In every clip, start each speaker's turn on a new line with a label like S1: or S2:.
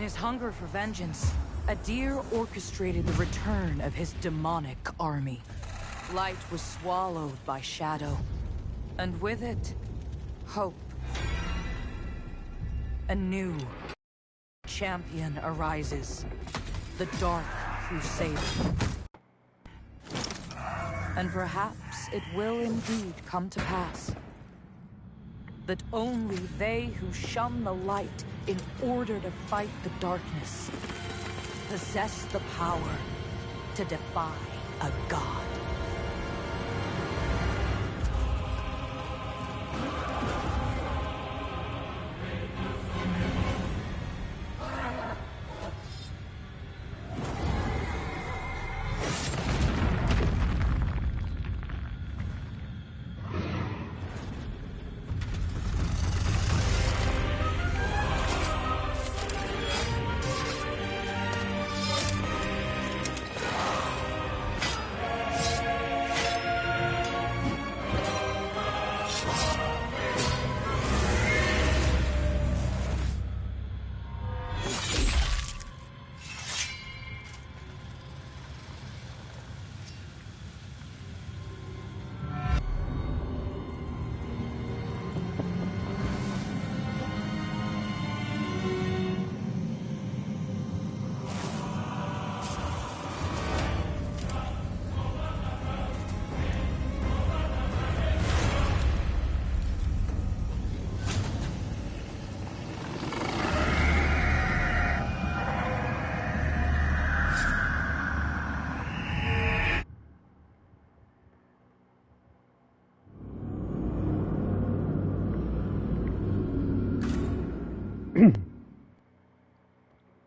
S1: his hunger for vengeance, Adir orchestrated the return of his demonic army. Light was swallowed by shadow, and with it, hope. A new champion arises, the Dark Crusader. And perhaps it will indeed come to pass that only they who shun the light in order to fight the darkness possess the power to defy a god.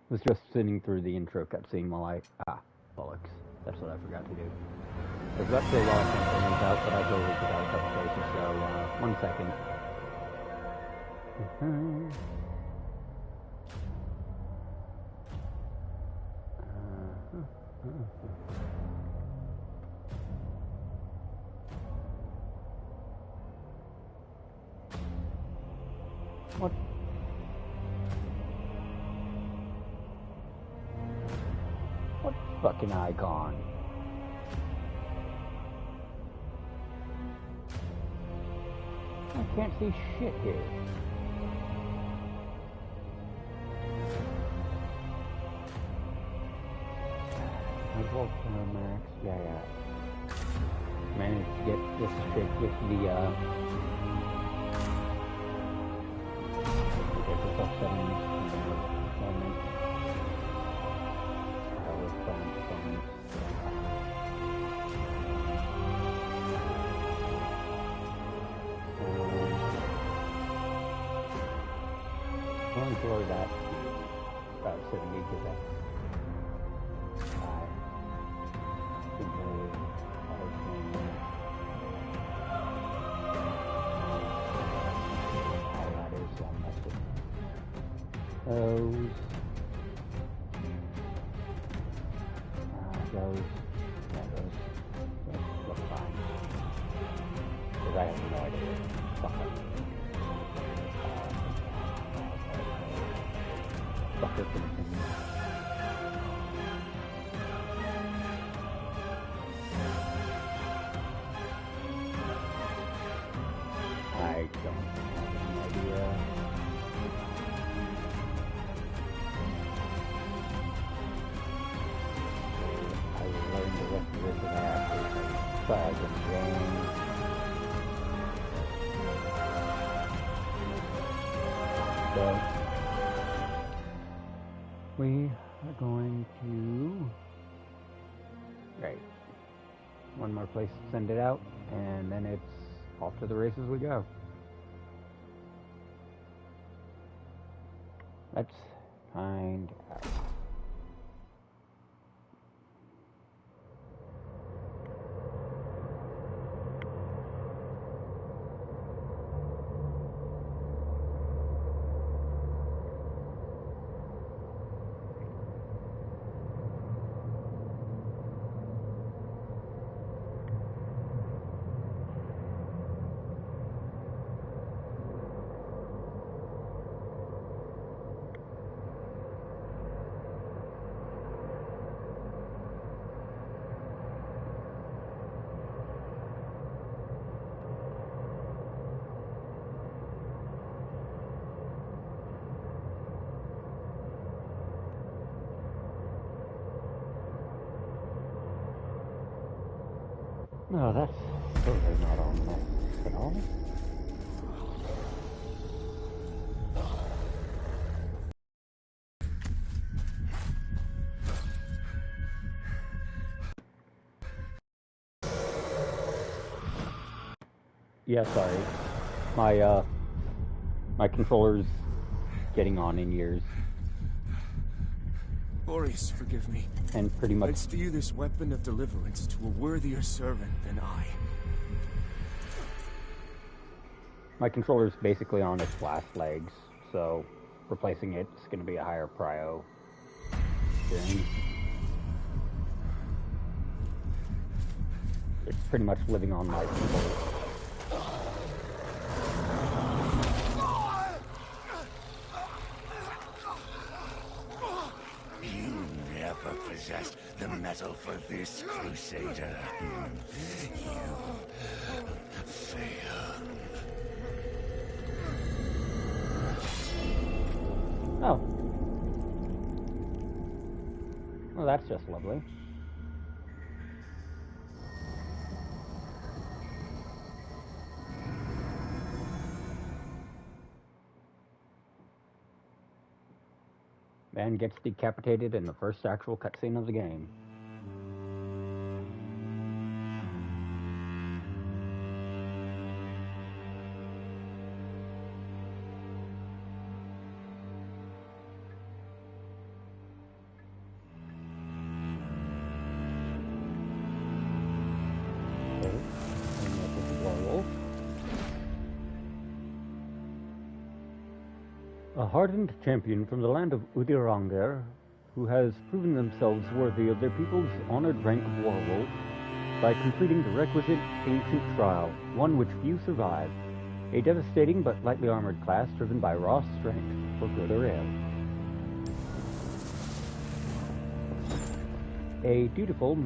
S2: Was just sitting through the intro cutscene while bollocks. That's what I forgot to do. I was about to say while I sent things out, but I totally forgot a couple places, so, 1 second. What? What fucking icon? I can't see shit here. Max, yeah. Managed to get this trick with the, get this settings, going to lower that to about 70 because that's those look fine. Because I have no idea. Fuck up. Fuck up. I don't have any idea. Flag and game. So we are going to one more place to send it out, and then it's off to the races we go. Let's find out. No, that's totally not on this at all. Yeah, sorry. My controller's getting on in years.
S3: Boreas, forgive me.
S2: And pretty much...
S3: I'd steer this weapon of deliverance to a worthier servant than I.
S2: My controller's basically on its last legs, so replacing it's going to be a higher prio thing. It's pretty much living on my controller.
S4: Possessed the metal for this, Crusader. You failed.
S2: Oh. Well, that's just lovely. Man gets decapitated in the first actual cutscene of the game. Okay, and this is a werewolf. A hardened champion from the land of Udiranger, who has proven themselves worthy of their people's honored rank of werewolf by completing the requisite ancient trial, one which few survive. A devastating but lightly armored class driven by raw strength, for good or ill. A dutiful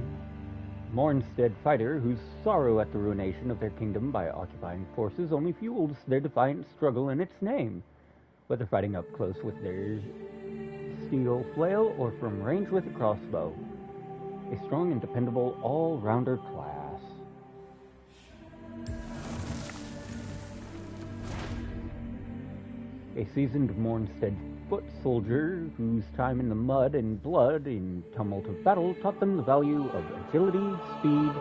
S2: Mornstead fighter whose sorrow at the ruination of their kingdom by occupying forces only fuels their defiant struggle in its name, whether fighting up close with their steel flail or from range with a crossbow. A strong and dependable all-rounder class. A seasoned Mornstead foot soldier whose time in the mud and blood in tumult of battle taught them the value of agility, speed,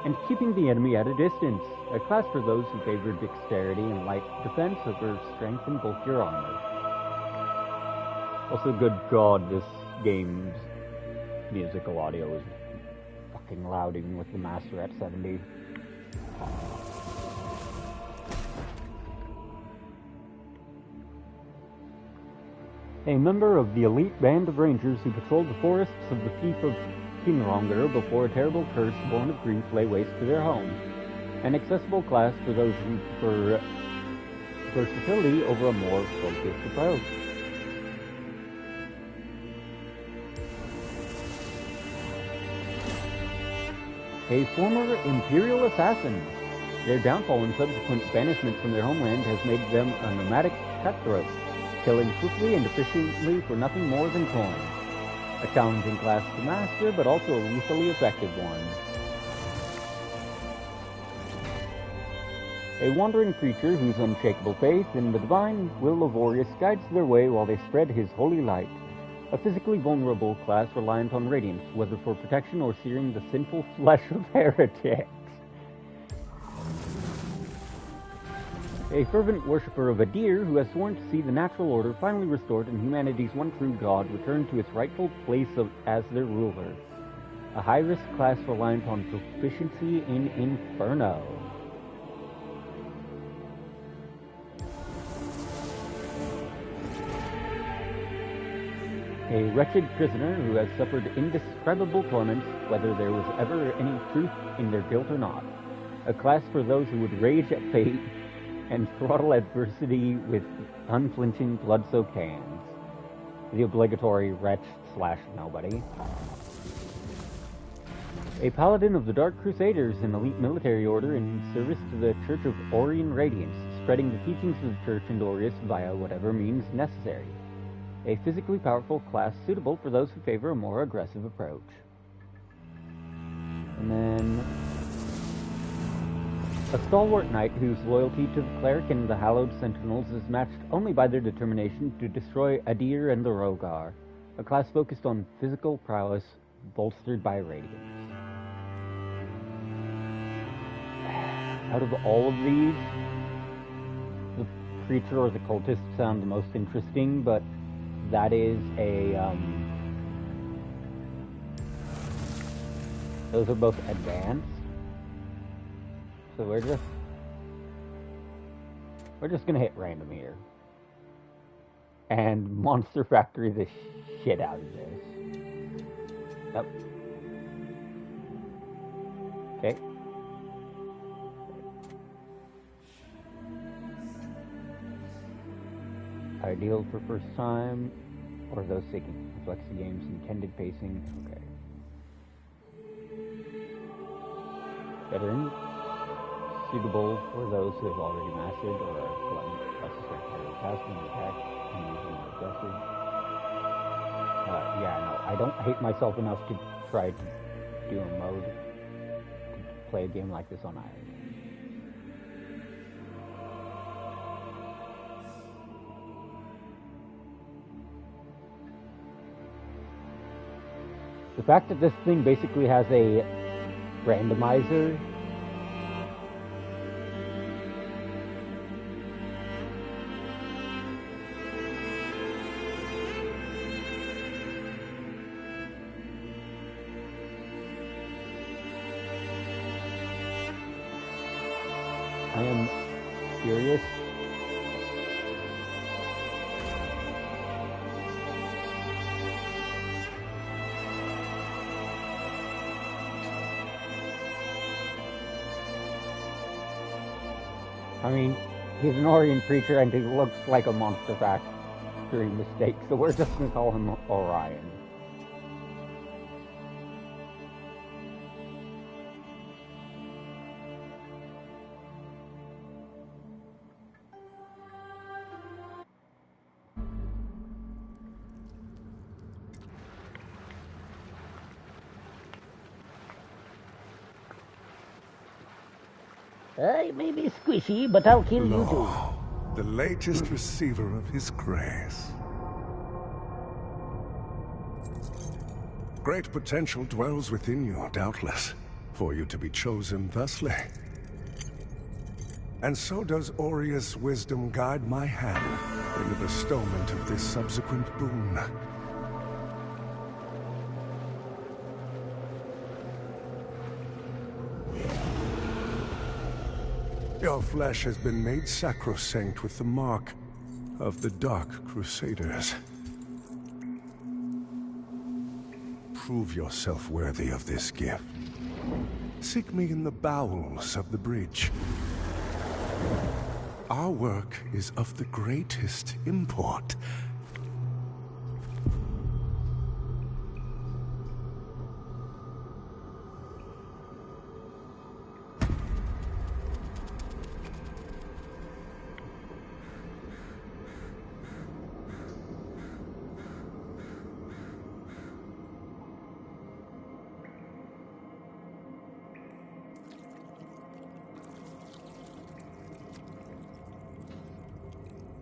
S2: and keeping the enemy at a distance. A class for those who favor dexterity and light defense over strength and bulkier armor. Also, good God, this game's musical audio is fucking loud even with the master at 70. A member of the elite band of rangers who patrolled the forests of the fief of Kinronger before a terrible curse born of grief lay waste to their homes. An accessible class for those who prefer versatility over a more focused approach. A former Imperial assassin. Their downfall and subsequent banishment from their homeland has made them a nomadic cutthroat, killing swiftly and efficiently for nothing more than coin. A challenging class to master, but also a lethally effective one. A wandering creature whose unshakable faith in the divine will of Aureus guides their way while they spread his holy light. A physically vulnerable class reliant on radiance, whether for protection or searing the sinful flesh of heretics. A fervent worshipper of a deer who has sworn to see the natural order finally restored and humanity's one true God return to its rightful place as their ruler. A high-risk class reliant on proficiency in Inferno. A wretched prisoner who has suffered indescribable torments, whether there was ever any truth in their guilt or not. A class for those who would rage at fate and throttle adversity with unflinching blood-soaked hands. The obligatory wretch/nobody. A paladin of the Dark Crusaders, an elite military order in service to the Church of Orion Radiance, spreading the teachings of the Church and Aureus via whatever means necessary. A physically powerful class suitable for those who favor a more aggressive approach. And then A stalwart knight whose loyalty to the cleric and the hallowed sentinels is matched only by their determination to destroy Adir and the Rogar, a class focused on physical prowess bolstered by radiance. Out of all of these, the preacher or the cultist sound the most interesting, but that is those are both advanced. So we're just gonna hit random here. And Monster Factory the shit out of this. Yep. Okay. Ideal for first time, or those seeking complex games intended pacing. Okay. Veteran. Suitable for those who have already mastered or are gluttonous by secretary casting and attack and using more aggressive. Yeah, no, I don't hate myself enough to try to do a mode to play a game like this on Iron. The fact that this thing basically has a randomizer I am curious. I mean, he's an Orion creature and he looks like a Monster Factory mistake, so we're just gonna call him Orion. I may be squishy, but I'll kill you too.
S4: The latest receiver of his grace. Great potential dwells within you, doubtless, for you to be chosen thusly. And so does Aureus' wisdom guide my hand in the bestowment of this subsequent boon. Your flesh has been made sacrosanct with the mark of the Dark Crusaders. Prove yourself worthy of this gift. Seek me in the bowels of the bridge. Our work is of the greatest import.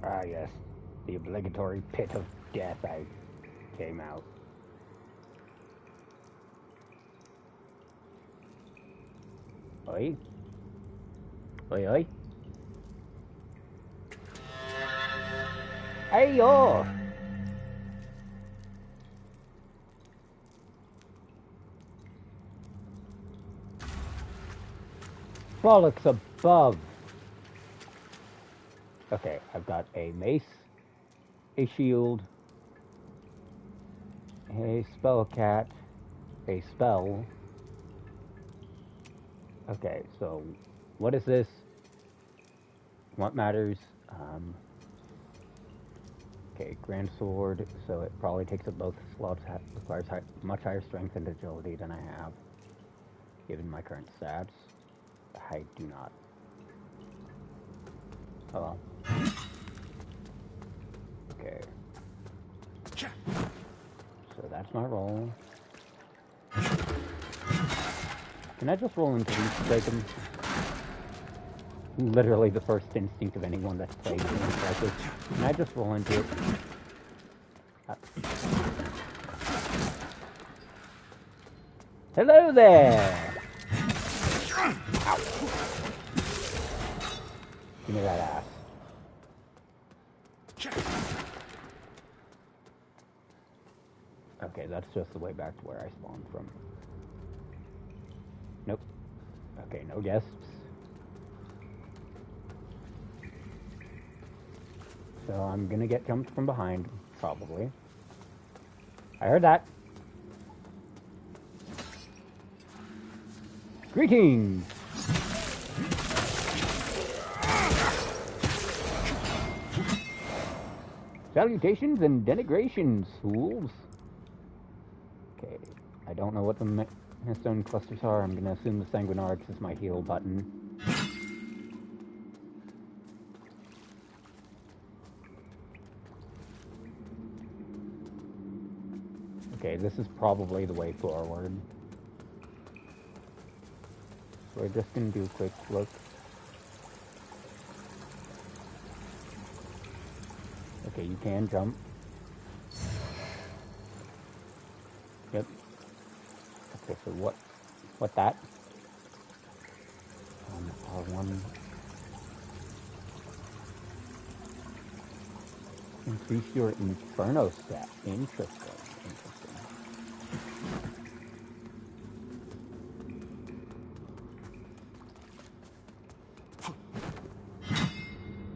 S2: Ah, yes. The obligatory pit of death I came out. Oi? Oi, oi? Hey, yo! Frolics above. Okay, I've got a mace, a shield, a spellcat, a spell. Okay, so what is this? What matters? Okay, Grand Sword, so it probably takes up both slots, requires much higher strength and agility than I have, given my current stats. I do not. Oh well. Okay. So that's my roll. Can I just roll into these to break them? literally the first instinct of anyone that's played games like this. And I just roll into it. Hello there! Ow. Give me that ass. Okay, that's just the way back to where I spawned from. Nope. Okay, no guests. So I'm gonna get jumped from behind, probably. I heard that. Greetings! Salutations and denigrations, fools. Okay, I don't know what the stone clusters are. I'm gonna assume the Sanguinarix is my heal button. Okay, this is probably the way forward. So we're just gonna do a quick look. Okay, you can jump. Yep. Okay, so what that? R1. Increase your Inferno stat. Interesting.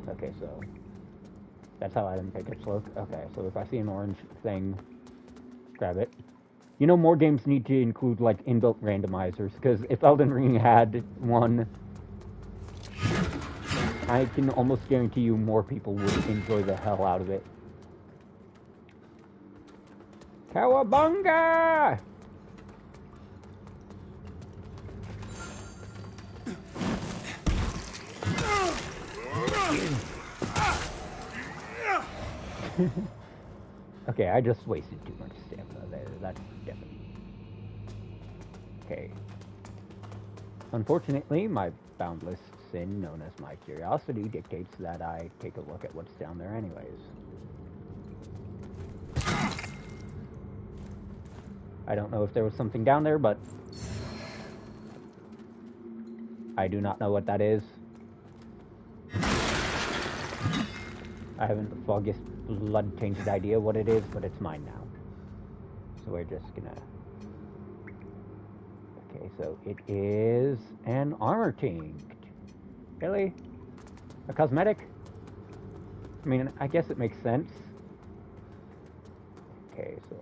S2: Okay, so that's how item pickups look. Okay, so if I see an orange thing, grab it. You know, more games need to include, like, inbuilt randomizers, because if Elden Ring had one, I can almost guarantee you more people would enjoy the hell out of it. Cowabunga! Okay, I just wasted too much stamina there. That's definitely... Okay. Unfortunately, my boundless sin, known as my curiosity, dictates that I take a look at what's down there anyways. I don't know if there was something down there, but I do not know what that is. I haven't the foggiest blood-tainted idea what it is, but it's mine now. So we're just gonna... Okay, so it is an armor tinct. Really? A cosmetic? I mean, I guess it makes sense. Okay, so...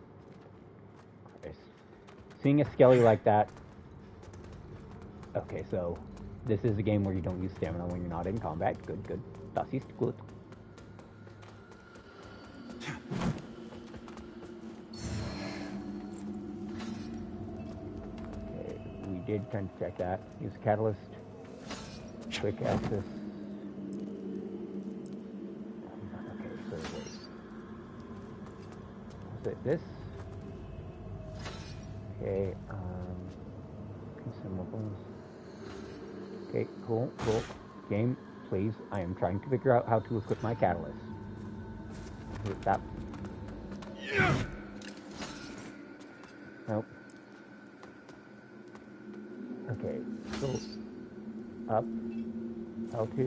S2: Christ. Seeing a skelly like that... Okay, so... This is a game where you don't use stamina when you're not in combat. Good, good. Das ist gut. Okay, we did kind of check that. Use catalyst. Quick access. Okay, so wait. Was it this? Okay, consumables. Okay, cool, cool. Game, please. I am trying to figure out how to equip my catalyst. Hit that. Nope. Okay, so up, L2,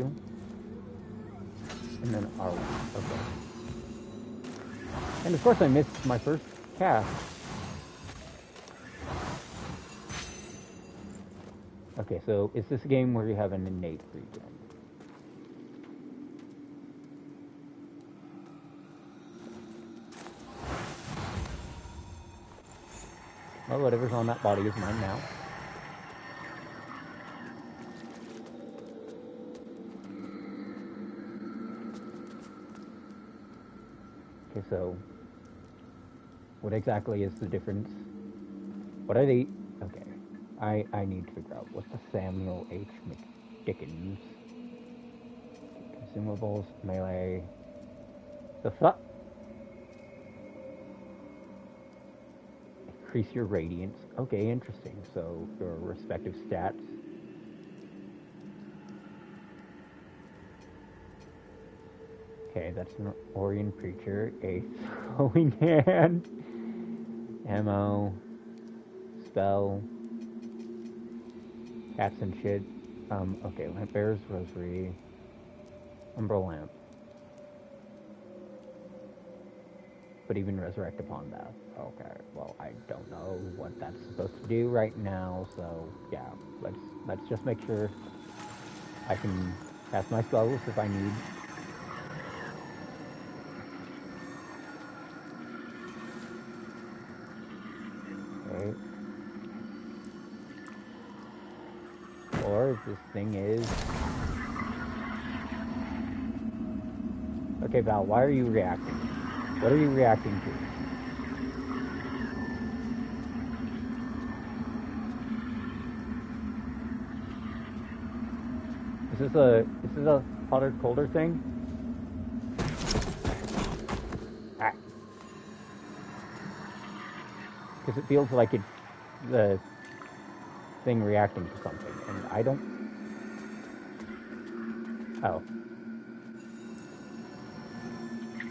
S2: and then R1. Okay. And of course I missed my first cast. Okay, so is this a game where you have an innate regen? Well, whatever's on that body is mine now. Okay, so what exactly is the difference? What are they? Okay. I need to figure out what's the Samuel H. McDickens. Consumables, melee. The fuck? Increase your radiance. Okay, interesting. So your respective stats. Okay, that's an Orion Preacher, a Throwing Hand, ammo, spell, cats and shit. Okay, Lamp Bearer's Rosary, Umbra Lamp. But even Resurrect Upon Death. Okay, well, I don't know what that's supposed to do right now, so yeah, let's just make sure I can cast my spells if I need. Okay. Or if this thing is... Okay, Val, why are you reacting? What are you reacting to? Is this a hotter, colder thing? Ah. Because it feels like it's the thing reacting to something, and I don't... Oh.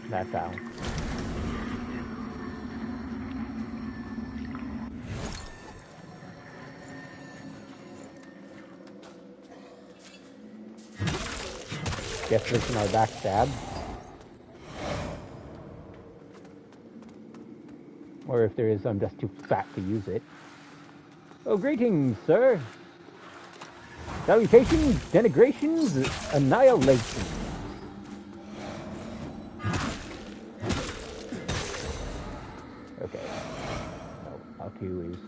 S2: That's how. Guess this is our backstab. Or if there is, I'm just too fat to use it. Oh, greetings, sir. Salutations, denigrations, annihilation. Okay. No, L2 is...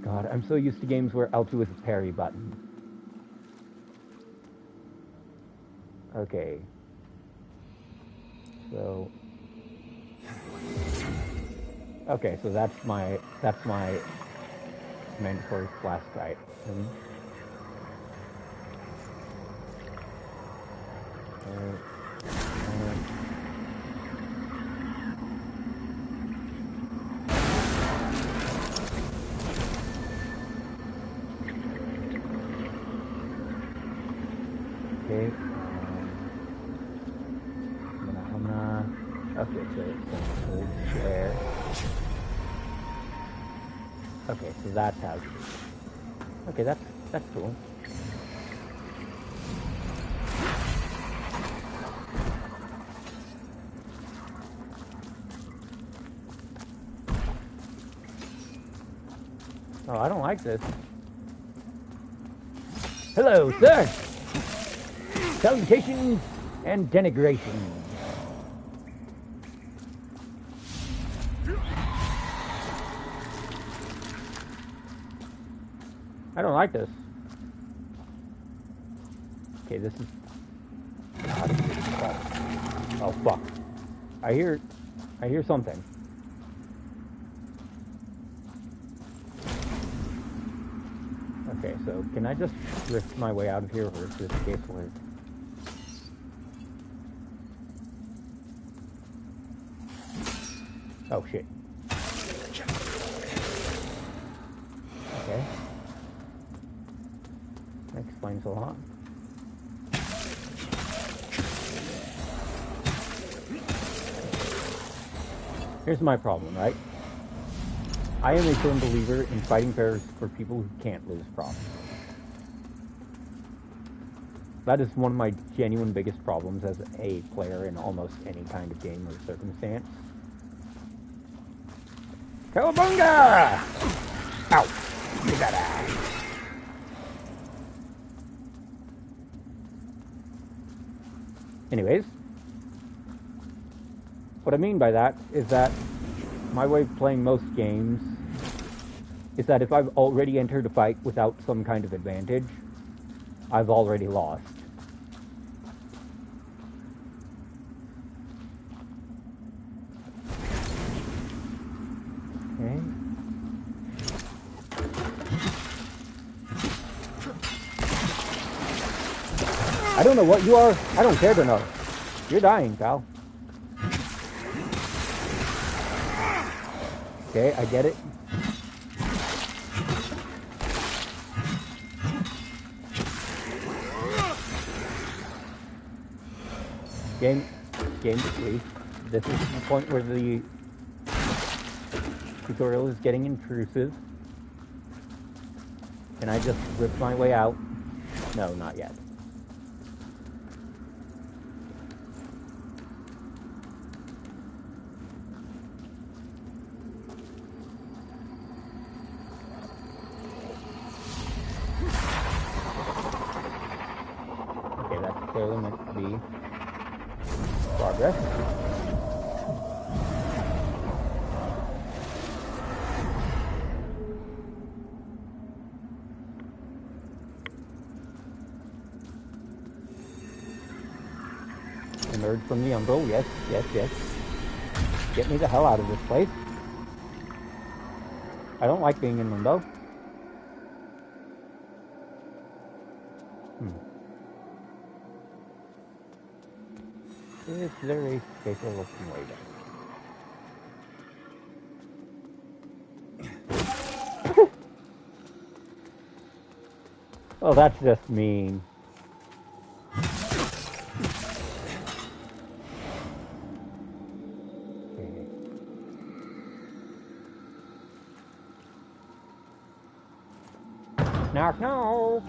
S2: God, I'm so used to games where L2 is a parry button. Okay. So... Okay, so that's my mandatory flashlight. Okay. Okay, so it's hold share. Okay, so that's how. Okay, that's cool. Oh, I don't like this. Hello, sir. Salutations and denigration. I don't like this. Okay, this is... Oh, fuck. I hear something. Okay, so can I just rift my way out of here, or is this case alert? Oh, shit. Okay. That explains a lot. Here's my problem, right? I am a firm believer in fighting pairs for people who can't lose problems. That is one of my genuine biggest problems as a player in almost any kind of game or circumstance. Cowabunga! Ow! Look at that. Anyways, what I mean by that is that my way of playing most games is that if I've already entered a fight without some kind of advantage, I've already lost. Okay. I don't know what you are. I don't care to know. You're dying, pal. Okay, I get it. Game. game to sleep. This is the point where the tutorial is getting intrusive. Can I just rip my way out? No, not yet. Okay, that's clearly meant to be progress. Emerge from the umbral, yes, yes, yes. Get me the hell out of this place. I don't like being in limbo. Is there a safer looking way down? Oh, that's just mean. Knock, knock.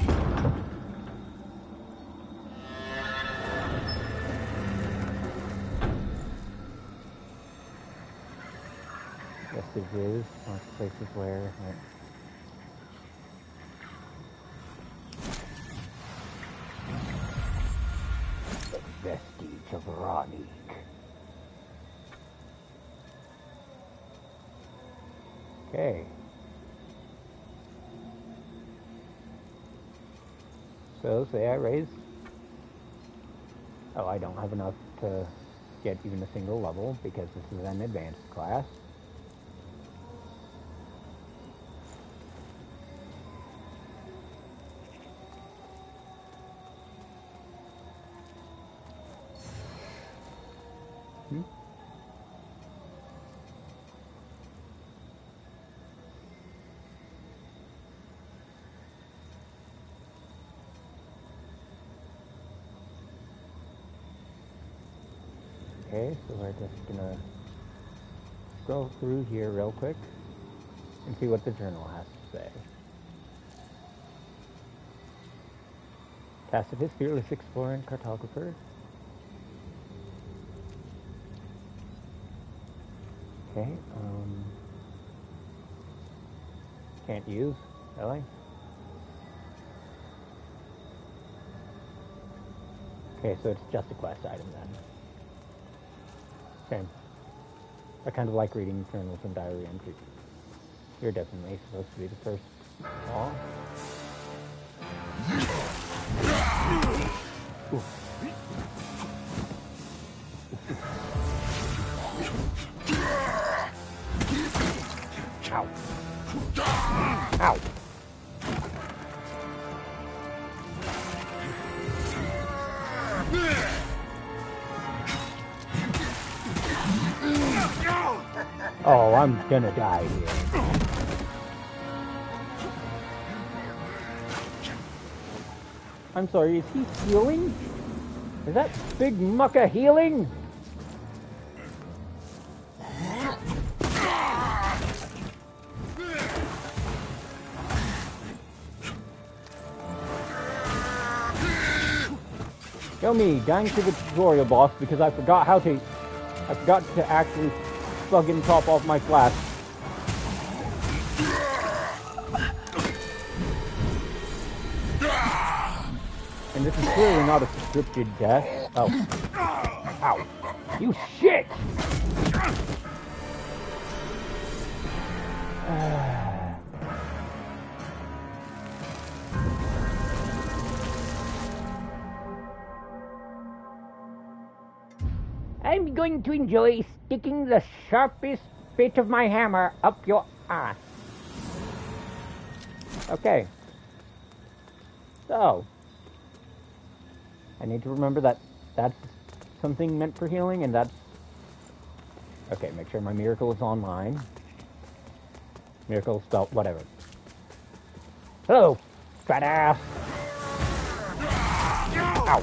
S2: Vestiges, lots of places where. The vestige of Ranik. Okay. So, say I raise... Oh, I don't have enough to get even a single level because this is an advanced class. Okay, so we're just gonna scroll through here real quick and see what the journal has to say. Tacitus, fearless explorer and cartographer. Okay, can't use, really? Okay, so it's just a quest item then. Okay. I kind of like reading journals and diary entries. You're definitely supposed to be the first. Aw. Ooh. Ow. Ow. Oh, I'm gonna die here. I'm sorry, is he healing? Is that Big Mucka healing? Show me dying to the tutorial boss because I forgot to actually fucking top off my flask. And this is clearly not a scripted death. Oh. Ow. You shit! I'm going to enjoy sticking the sharpest bit of my hammer up your ass. Okay. So, I need to remember that that's something meant for healing, and that's... Okay, make sure my miracle is online. Miracle spelled whatever. Hello, fat ass. Ow.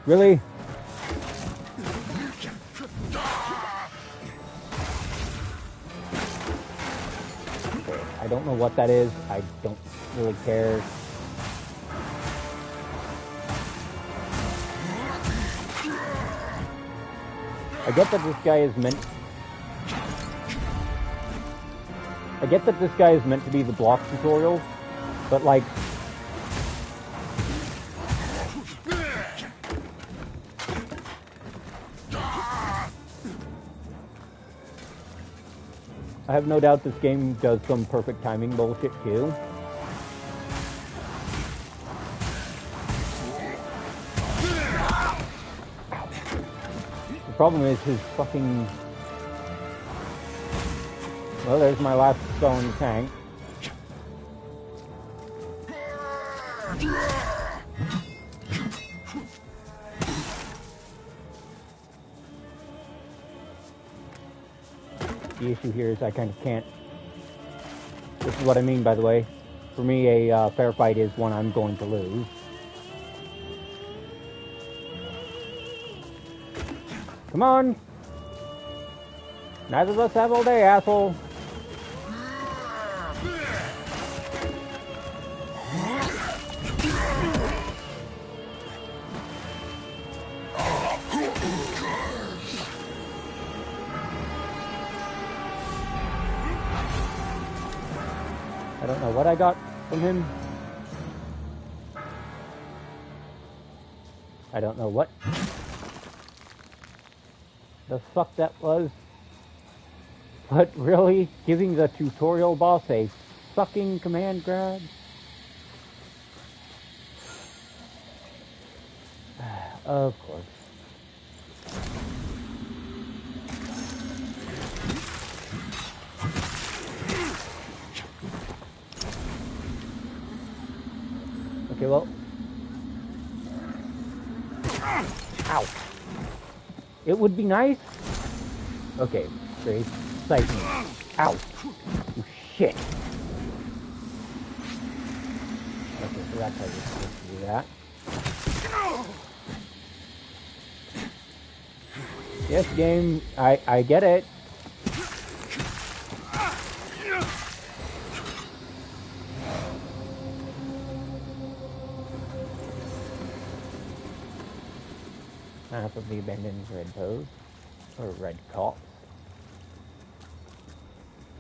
S2: Really? I don't know what that is. I don't really care. I get that this guy is meant... I get that this guy is meant to be the block tutorial, but like... I have no doubt this game does some perfect timing bullshit too. The problem is his fucking... Well, there's my last spell in the tank. The issue here is I kind of can't... This is what I mean, by the way. For me, a fair fight is one I'm going to lose. Come on! Neither of us have all day, asshole! I don't know what I got from him. I don't know what the fuck that was. But really, giving the tutorial boss a fucking command grab? Of course. Okay, well. Ow. It would be nice. Okay, great. Sight me. Ow. Oh, shit. Okay, so that's how you're supposed to do that. Yes, game. I get it. Half of the abandoned red pose, or red cop.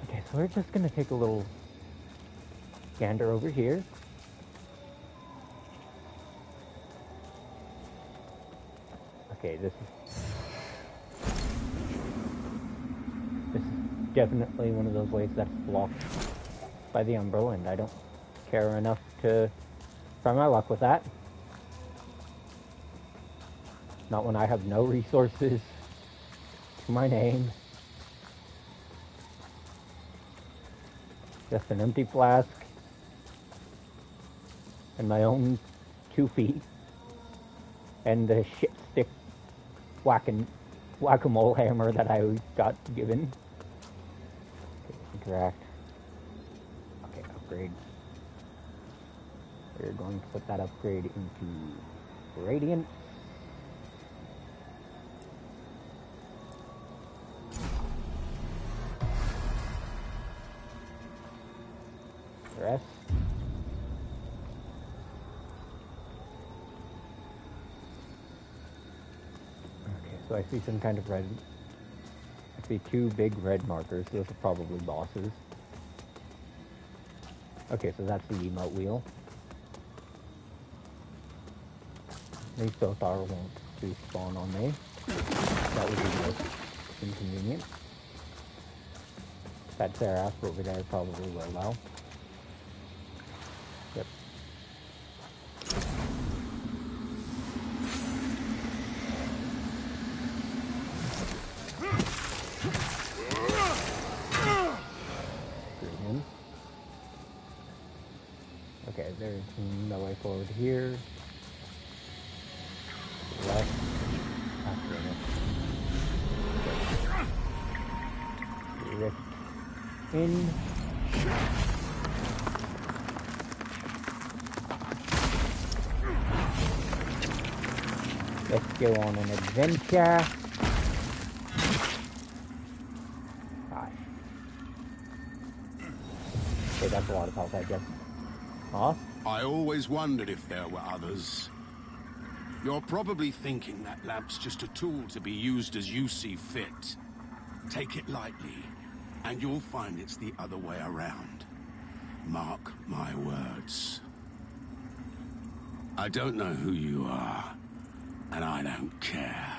S2: Okay, so we're just gonna take a little gander over here. Okay, this is definitely one of those ways that's blocked by the Umbral, and I don't care enough to try my luck with that. Not when I have no resources to my name. Just an empty flask. And my own 2 feet. And the shit stick whack-a-mole hammer that I got given. Okay, interact. Okay, upgrade. We're going to put that upgrade into Radiant. Rest. Okay, so I see some kind of red. I see 2 big red markers. Those are probably bosses. Okay, so that's the emote wheel. These Sothar won't respawn on me. That would be the most inconvenient. That Seraph over there probably will well. Yep. Him. Okay, there's no way forward here. Left. Rift in. Let's go on an adventure. Gosh. Okay, that's a lot of health, I guess. Off?
S5: I always wondered if there were others. You're probably thinking that lamp's just a tool to be used as you see fit. Take it lightly, and you'll find it's the other way around. Mark my words. I don't know who you are, and I don't care.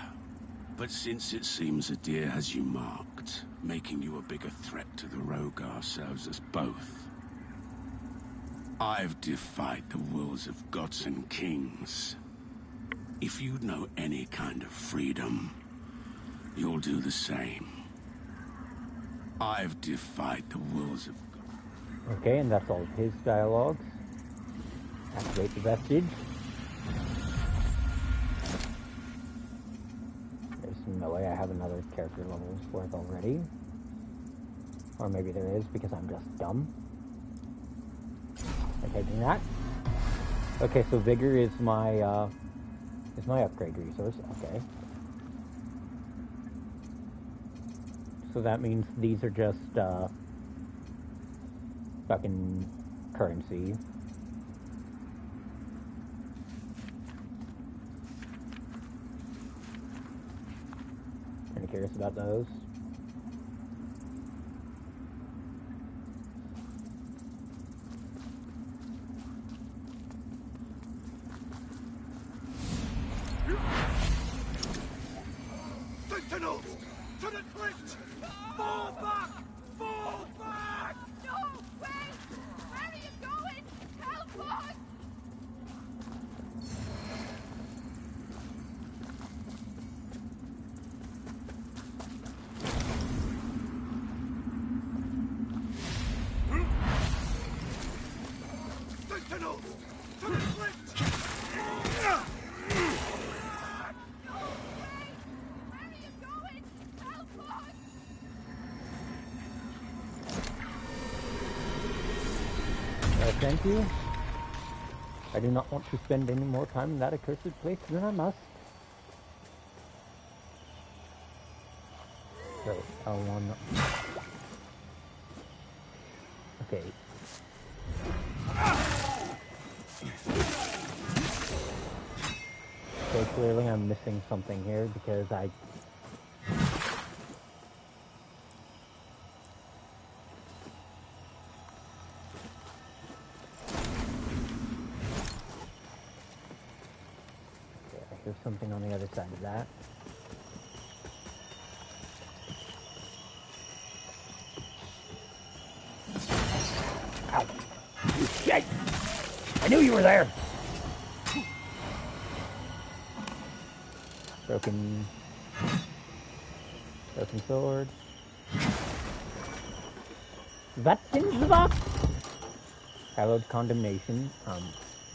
S5: But since it seems Adir has you marked, making you a bigger threat to the Rogar serves us both. I've defied the wills of gods and kings. If you know any kind of freedom, you'll do the same. I've defied the wills of God.
S2: Okay, and that's all of his dialogues. Activate the vestige. There's no way I have another character level's worth already. Or maybe there is because I'm just dumb. Okay, doing that. Okay, so Vigor is my upgrade resource. Okay. So that means these are just fucking currency. Kind of curious about those.
S3: Sentinels! To the cliffs! Fall back! Fall back!
S6: No! Wait! Where are you going? Help us!
S3: Sentinels! To the cliffs!
S6: Where are you going? Help us!
S2: Thank you. I do not want to spend any more time in that accursed place than I must. So, L1. Okay. So clearly I'm missing something here because I... Okay, I hear something on the other side of that. Ow! You shit! I knew you were there! Broken sword. That's in the box! Hallowed condemnation.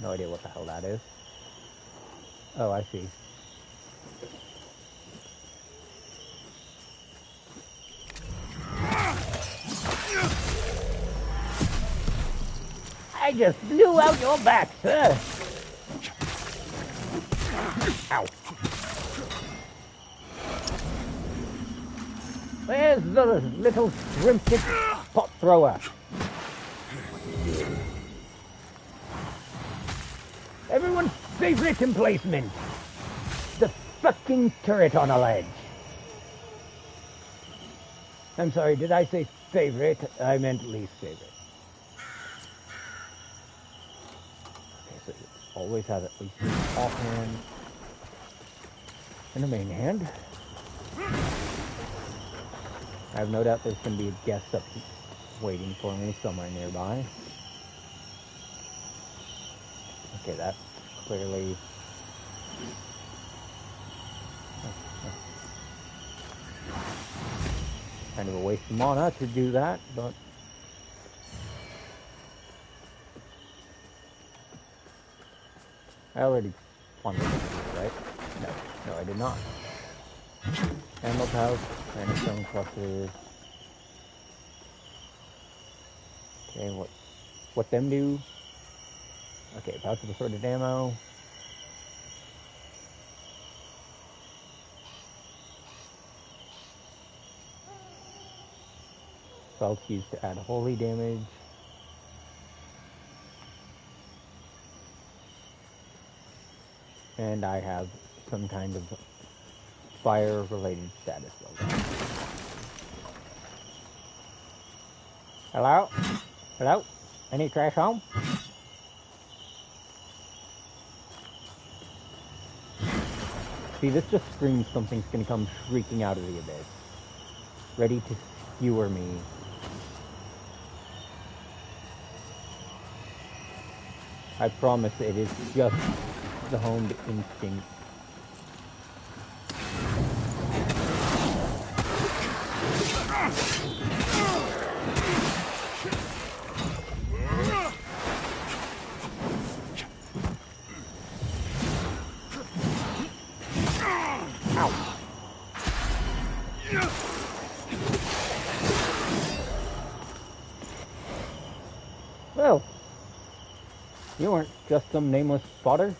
S2: No idea what the hell that is. Oh, I see. I just blew out your back, sir! Ow. Where's the little shrimpy pot thrower? Everyone's favorite emplacement. The fucking turret on a ledge. I'm sorry, did I say favorite? I meant least favorite. Okay, so you always have at least an offhand and a main hand. I have no doubt there's going to be a guest up waiting for me somewhere nearby. Okay, that's clearly... kind of a waste of mana to do that, but... I already wanted to do it, right? No, I did not. Emerald House, and Stone Cluster. Okay, what them do? Okay, pouch of assorted ammo. Spells used to add holy damage. And I have some kind of fire-related status level. Hello? Hello? Any trash home? See, this just screams something's gonna come shrieking out of the abyss, ready to skewer me. I promise it is just the honed instinct. Well, you weren't just some nameless fodder.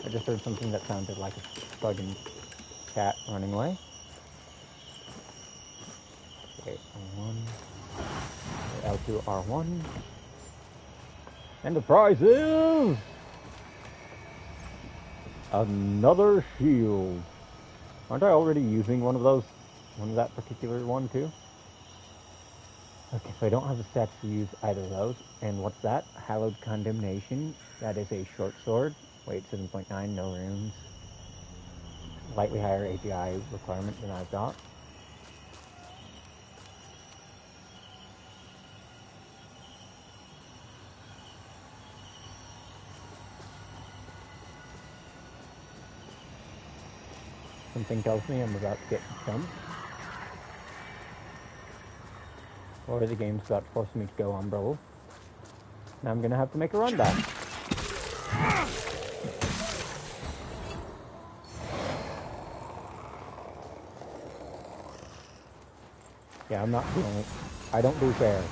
S2: I just heard something that sounded like a bugging cat running away. Okay, R1, L2, R1. And the prize is another shield. Aren't I already using one of those? One of that particular one too? Okay, so I don't have the stats to use either of those. And what's that? Hallowed Condemnation. That is a short sword. Weight 7.9, no runes. Slightly higher API requirement than I've got. Something tells me I'm about to get jumped. Or the game's about to force me to go on Umbrella. Now I'm gonna have to make a run back. Yeah, I'm not feeling it. I don't do fair.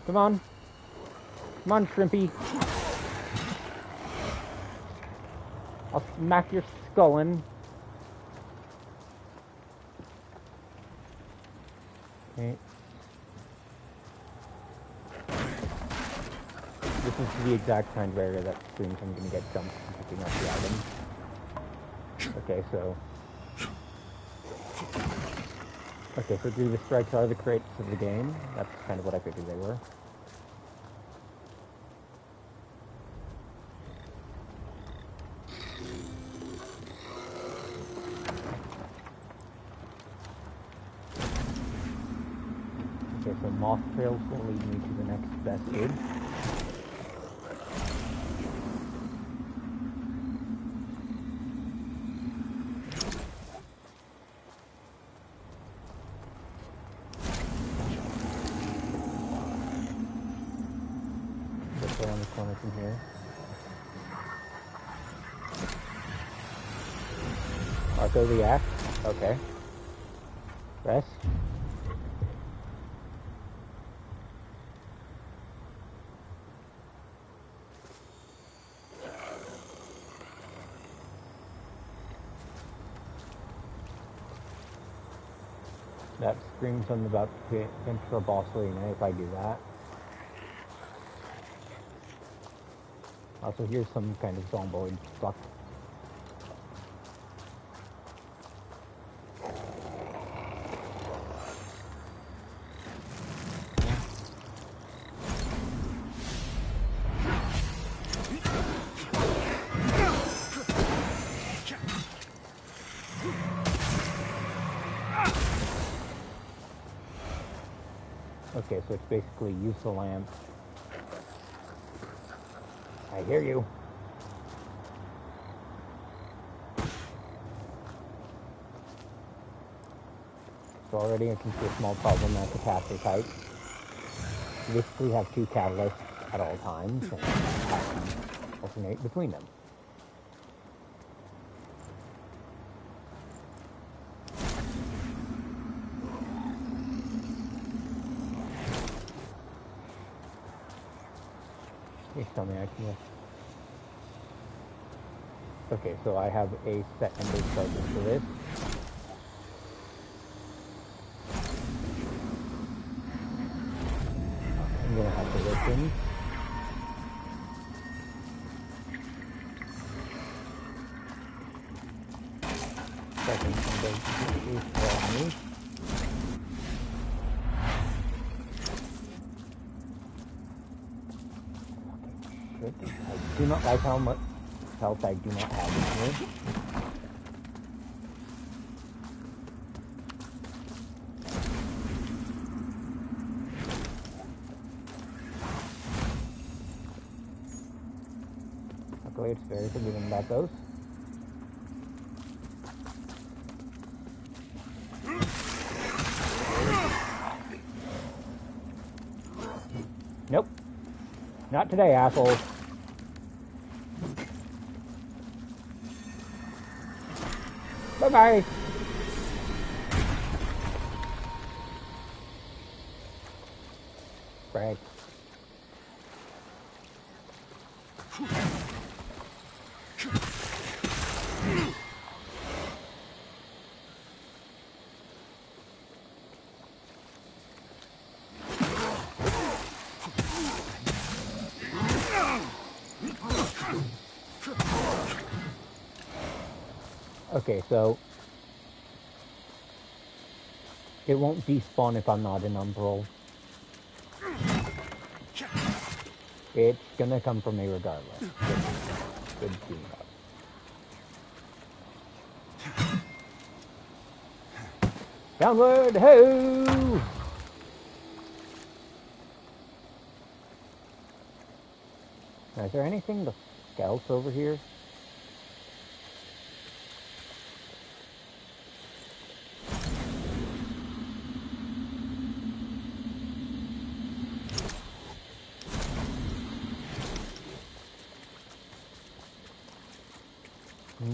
S2: Come on. Come on, Shrimpy. I'll smack your skull in. Okay. This is the exact kind of area that screams I'm gonna get jumped from picking up the item. Okay, so... Okay, so Grievous Strikes are the crates of the game. That's kind of what I figured they were. Okay, so moth trails will lead me to the next best bid. Just go on the corner from here. Arco the axe. Okay. Rest. That screams I'm about to enter a boss arena if I do that. Also, here's some kind of zomboid stuff. Okay, so it's basically use the lamp. I hear you. So already I can see a small problem at the caster type. You basically have two catalysts at all times, and have to alternate between them. Please tell me I can... Okay, so I have a set number of charges for this. I'm gonna have to listen. Second number is for me. Good. I do not like how much health I do not have in here. Luckily, it's very forgiving about those. Nope. Not today, asshole. Bye-bye. Brag. Okay, so it won't despawn if I'm not in Umbral. It's gonna come from me regardless. Good to know. Downward, ho! Now, is there anything else over here?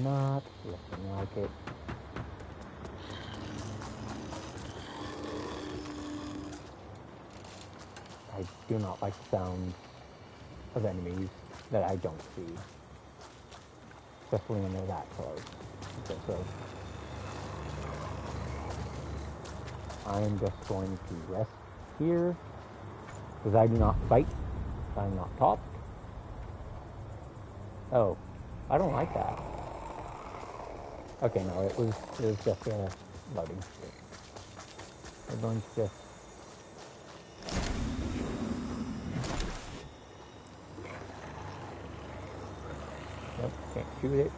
S2: Not looking like it. I do not like the sound of enemies that I don't see. Especially when they're that close. Okay, so I am just going to rest here. Because I do not fight. I'm not topped. Oh, I don't like that. Okay, no, it was just a loading screen. We're going to just... Nope, can't shoot it.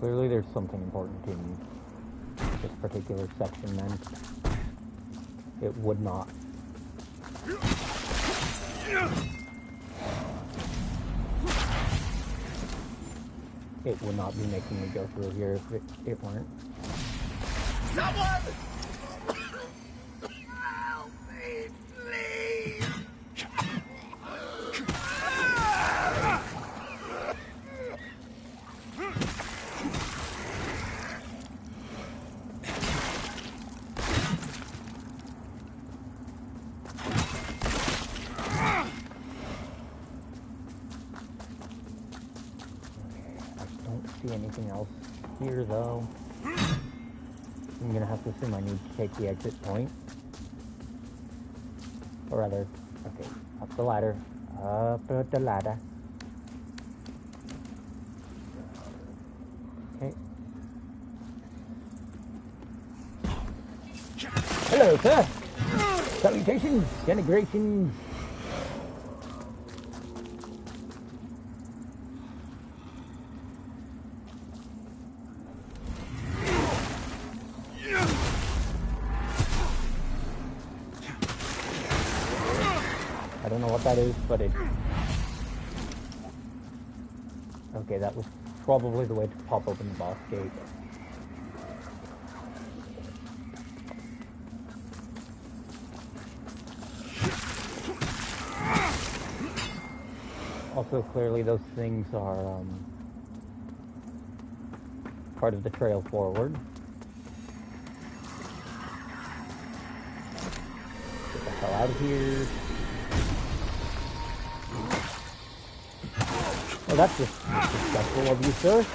S2: Clearly there's something important in this particular section then. It would not. It would not be making me go through here if it weren't.
S3: Someone! Help me, please!
S2: Anything else here though? I'm gonna have to assume I need to take the exit point. Or rather, okay, up the ladder. Up the ladder. Okay. Hello, sir! Salutations, denigrations. I don't know what that is, but it... Okay, that was probably the way to pop open the boss gate. Also, clearly those things are part of the trail forward. Get the hell out of here. Oh, that's just disrespectful of you, sir.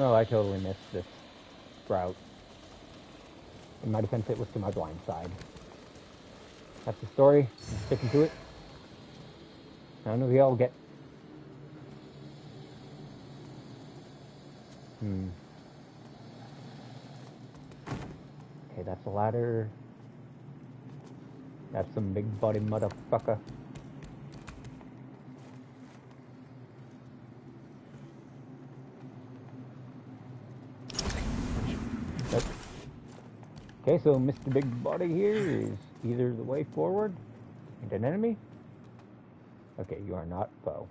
S2: Oh, I totally missed this route. In my defense, it was to my blind side. That's the story. I'm sticking to it. None of y'all get... Okay, that's a ladder. That's some big body motherfucker. Nope. Okay, so Mr. Big Body here is either the way forward and an enemy. Okay, you are not foe.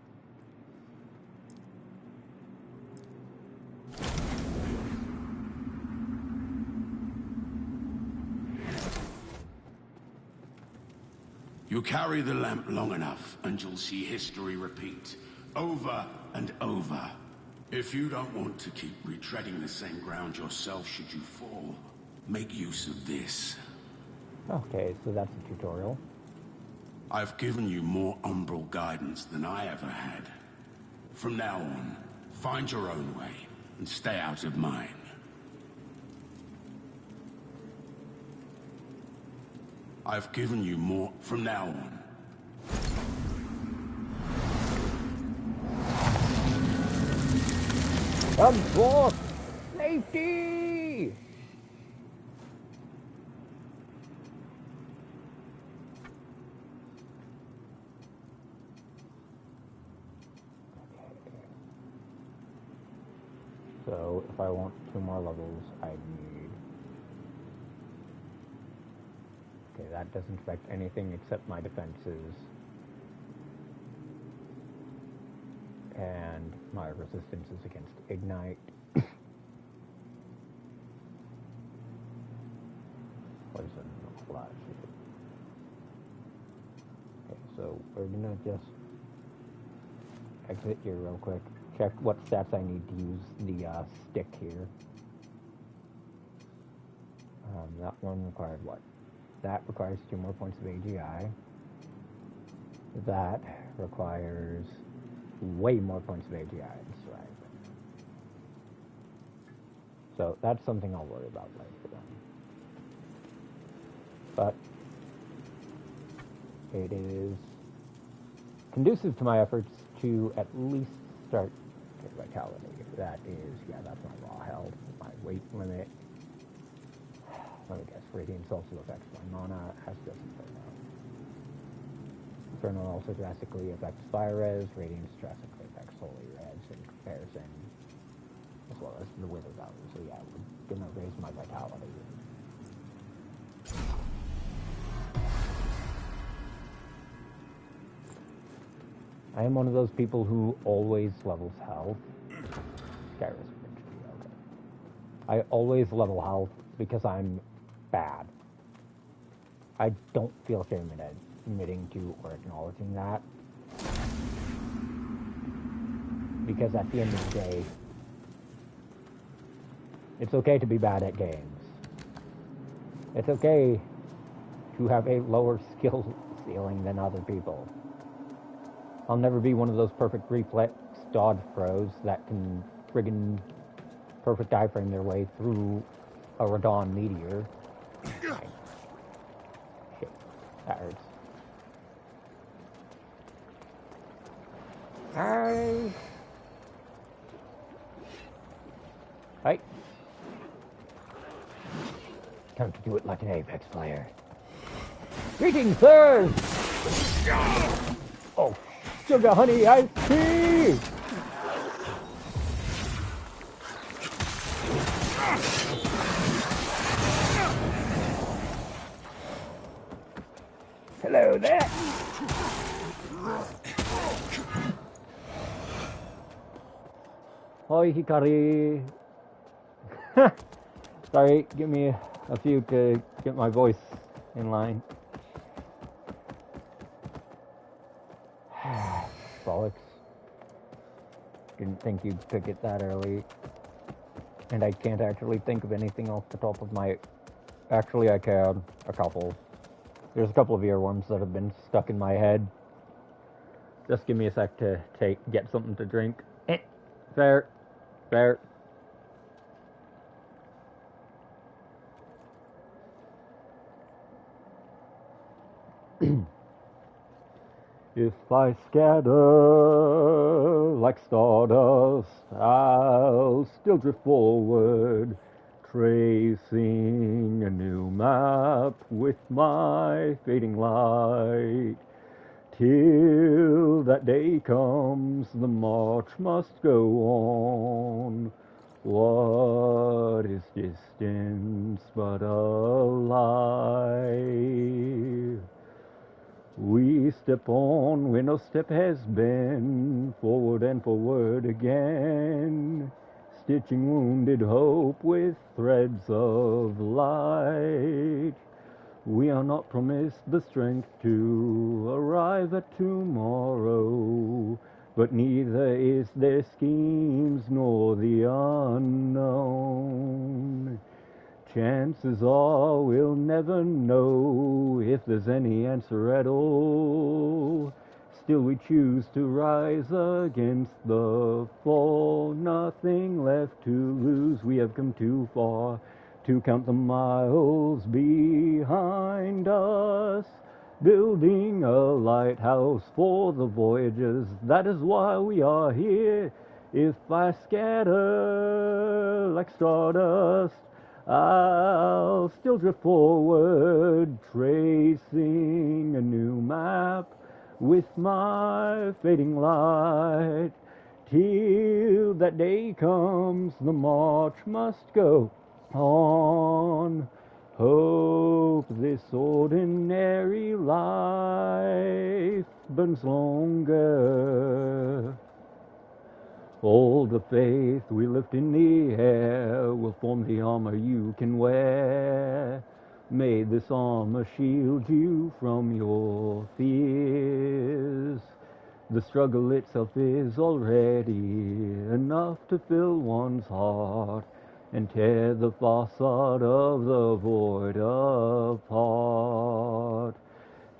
S5: You carry the lamp long enough, and you'll see history repeat, over and over. If you don't want to keep retreading the same ground yourself should you fall, make use of this.
S2: Okay, so that's a tutorial.
S5: I've given you more umbral guidance than I ever had. From now on, find your own way, and stay out of mine. I've given you more from now on.
S2: Come forth! Safety! So, if I want 2 more levels, I need... Okay, that doesn't affect anything except my defenses. And my resistance is against Ignite. Poison flash. Okay, so we're gonna just exit here real quick. Check what stats I need to use the stick here. That one required what? That requires 2 more points of AGI. That requires way more points of AGI. That's right. So that's something I'll worry about later on. But it is conducive to my efforts to at least start vitality. That is, yeah, that's my raw health, my weight limit. Let me guess, Radiance also affects my mana, as does Inferno. Inferno also drastically affects Fire Res, Radiance drastically affects Holy Res in comparison, as well as the Wither value. So yeah, we're gonna raise my vitality. I am one of those people who always levels health. Skyrus, okay. I always level health because I'm bad. I don't feel shame in admitting to or acknowledging that. Because at the end of the day, it's okay to be bad at games. It's okay to have a lower skill ceiling than other people. I'll never be one of those perfect reflex dodge pros that can friggin' perfect iframe their way through a Radon meteor. Shit, that hurts. Hi. Hi. Time to do it like an Apex player. Greetings, sirs! Oh, sugar honey iced tea! Oi, Hikari. Sorry, give me a few to get my voice in line. Bollocks. Didn't think you'd pick it that early. And I can't actually think of anything off the top of my... Actually, I can. A couple. There's a couple of earworms that have been stuck in my head. Just give me a sec to get something to drink. Fair. Fair. If I scatter like stardust, I'll still drift forward, tracing a new map with my fading light. Till that day comes, the march must go on. What is distance but a lie? We step on where no step has been, forward and forward again, stitching wounded hope with threads of light. We are not promised the strength to arrive at tomorrow, but neither is there schemes nor the unknown. Chances are we'll never know if there's any answer at all. Still we choose to rise against the fall. Nothing left to lose, we have come too far to count the miles behind us. Building a lighthouse for the voyagers, that is why we are here. If I scatter like stardust, I'll still drift forward, tracing a new map with my fading light. Till that day comes, the march must go on. Hope this ordinary life burns longer. All the faith we lift in the air will form the armor you can wear. May this armor shield you from your fears. The struggle itself is already enough to fill one's heart and tear the facade of the void apart.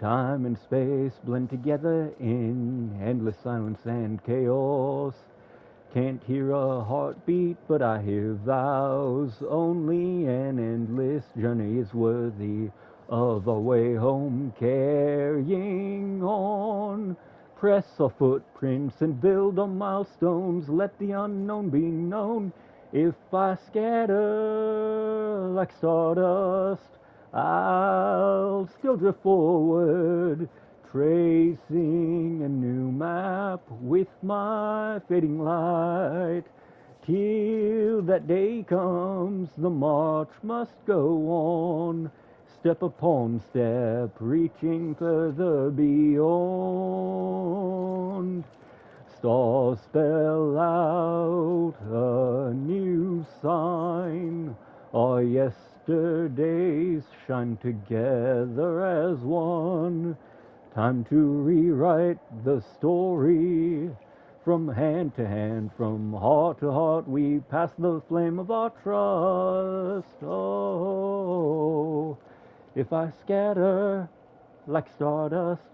S2: Time and space blend together in endless silence and chaos. Can't hear a heartbeat, but I hear vows. Only an endless journey is worthy of a way home. Carrying on, press our footprints and build on milestones. Let the unknown be known. If I scatter like stardust, I'll still drift forward, tracing a new map with my fading light. Till that day comes, the march must go on, step upon step, reaching further beyond. Stars spell out a new sign. Our yesterdays shine together as one. Time to rewrite the story. From hand to hand, from heart to heart, we pass the flame of our trust. Oh, if I scatter like stardust,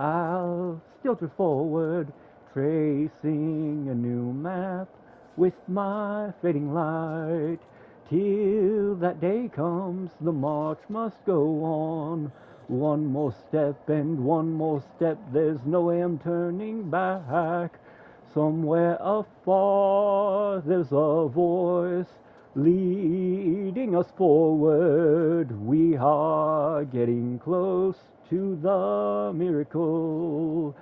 S2: I'll still drift forward, tracing a new map with my fading light. Till that day comes, the march must go on. One more step and one more step, there's no way I'm turning back. Somewhere afar, there's a voice leading us forward. We are getting close to the miracle.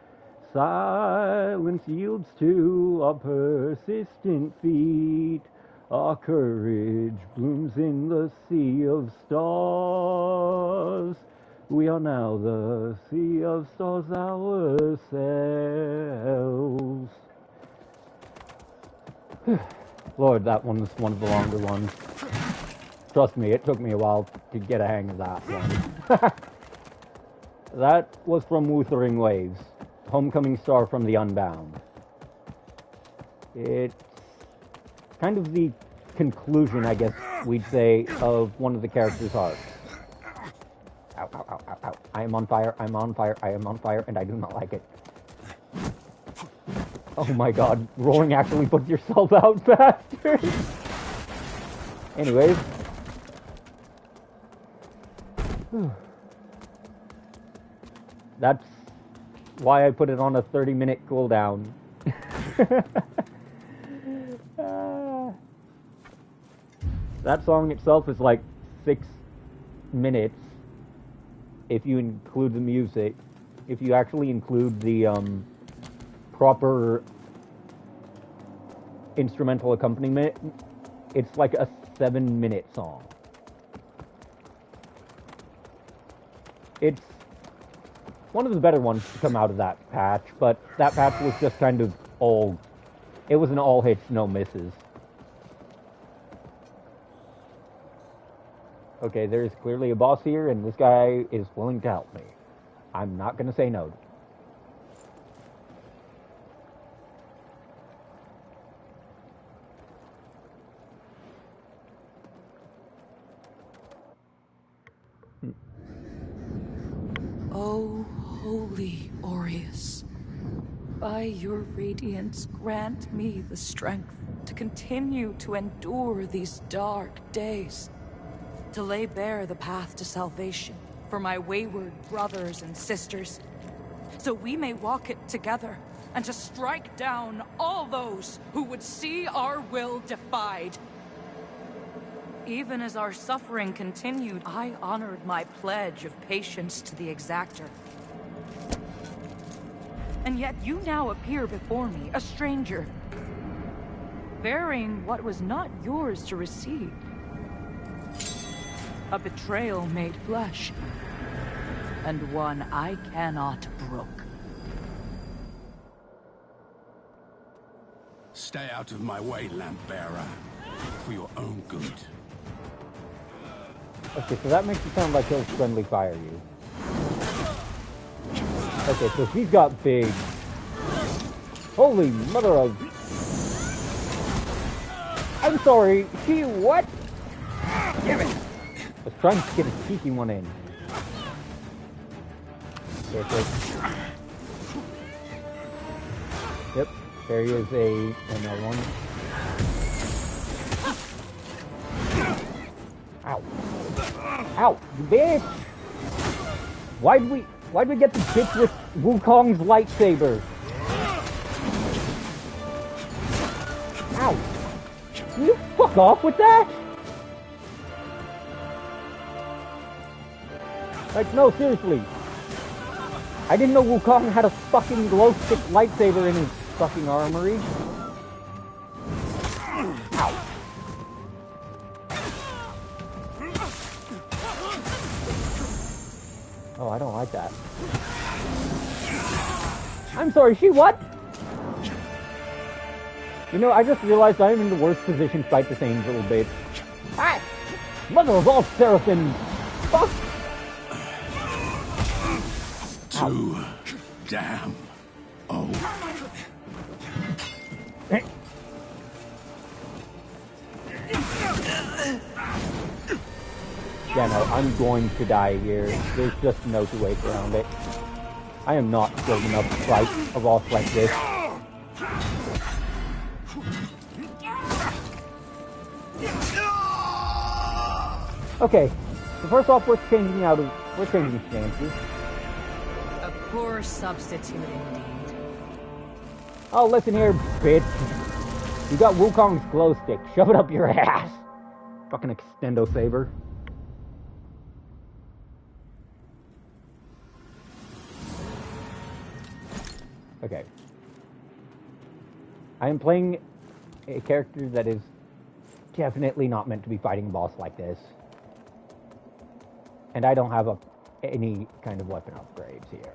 S2: Silence yields to our persistent feet. Our courage blooms in the sea of stars. We are now the sea of stars ourselves. Lord, that one's one of the longer ones. Trust me, it took me a while to get a hang of that one. That was from Wuthering Waves, Homecoming Star from the Unbound. It's kind of the conclusion, I guess we'd say, of one of the characters' arcs. Ow, ow, ow, ow, ow. I am on fire, I'm on fire, I am on fire, and I do not like it. Oh my god, rolling actually puts yourself out faster! Anyways. That's why I put it on a 30-minute cooldown. That song itself is like 6 minutes if you include the music. If you actually include the proper instrumental accompaniment, it's like a 7-minute song. It's one of the better ones to come out of that patch, but that patch was just kind of all... It was an all hits, no misses. Okay, there's clearly a boss here, and this guy is willing to help me. I'm not gonna say no.
S1: O holy Aureus, by your radiance grant me the strength to continue to endure these dark days, to lay bare the path to salvation for my wayward brothers and sisters, so we may walk it together, and to strike down all those who would see our will defied. Even as our suffering continued, I honored my pledge of patience to the Exactor. And yet you now appear before me, a stranger, bearing what was not yours to receive. A betrayal made flesh, and one I cannot brook.
S5: Stay out of my way, Lamp Bearer, for your own good.
S2: Okay, so that makes it sound like he'll friendly fire you. Okay, so he's got big... Holy mother of... I'm sorry, she what? Damn it! I was trying to get a cheeky one in. Okay, so... Yep, there he is, another one. Ow. Ow, you bitch! Why'd we get the bitch with Wukong's lightsaber? Ow! Can you fuck off with that? Like, no, seriously. I didn't know Wukong had a fucking glow stick lightsaber in his fucking armory. Ow. Oh, I don't like that. I'm sorry, she what? You know, I just realized I'm in the worst position to fight this angel bitch. Ah! Mother of all seraphims! Fuck!
S5: Too damn old.
S2: Yeah, no, I'm going to die here. There's just no two ways around it. I am not skilled enough to fight a boss like this. Okay, so first off, we're changing stances.
S1: A poor substitute indeed.
S2: Oh, listen here, bitch. You got Wukong's glow stick. Shove it up your ass. Fucking extendo saber. Okay. I am playing a character that is definitely not meant to be fighting a boss like this. And I don't have any kind of weapon upgrades here.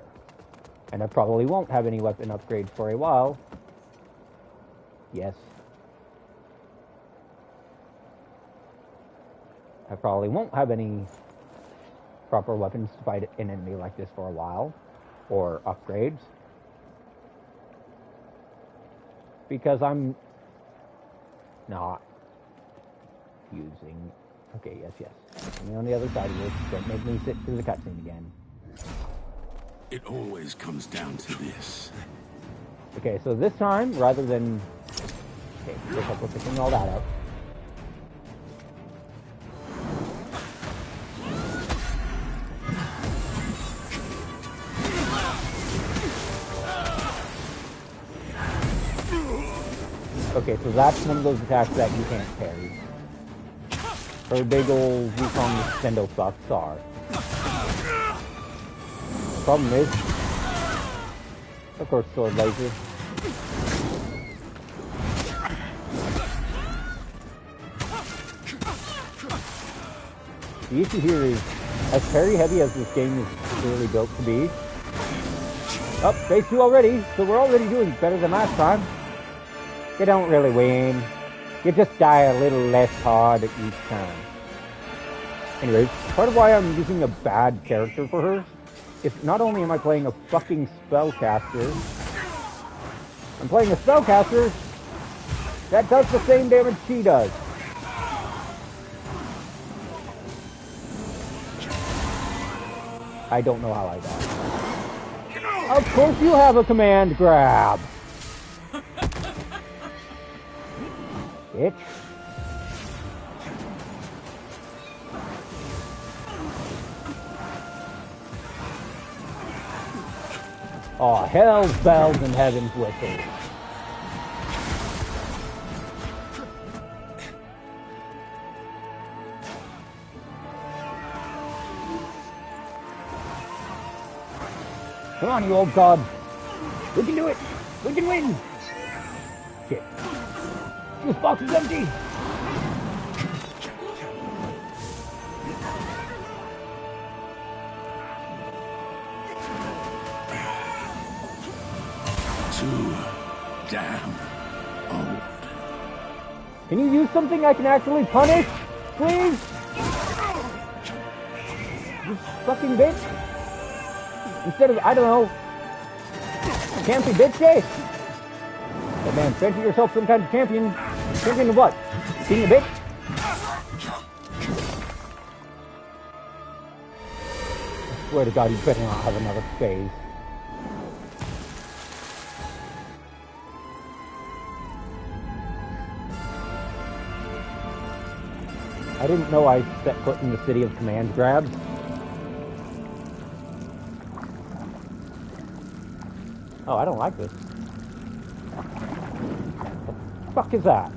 S2: And I probably won't have any weapon upgrades for a while. Yes. I probably won't have any proper weapons to fight an enemy like this for a while, or upgrades, because I'm not using... Okay, yes. I'm on the other side of this. Don't make me sit through the cutscene again.
S5: It always comes down to this.
S2: Okay, so this time, rather than... Okay, looks like we're picking all that up. Okay, so that's one of those attacks that you can't parry. Her big old Wukong Nintendo fucks are. Problem is, of course, sword laser. The issue here is, as parry heavy as this game is clearly built to be, oh, phase 2 already, so we're already doing better than last time. You don't really win. You just die a little less hard each time. Anyways, part of why I'm using a bad character for her is not only am I playing a fucking spellcaster, I'm playing a spellcaster that does the same damage she does. I don't know how I died. Of course you have a command grab. Bitch. Oh, hell's bells and heaven's whistles. Come on, you old god. We can do it. We can win. Shit. This box is empty.
S5: Too damn old.
S2: Can you use something I can actually punish, please? You fucking bitch. Instead of, I don't know, campy bitch day. Hey man, fancy yourself some kind of champion. Champion of what? Being a bitch? I swear to God, you better not have another phase. I didn't know I set foot in the city of command grabs. Oh, I don't like this. What the fuck is that?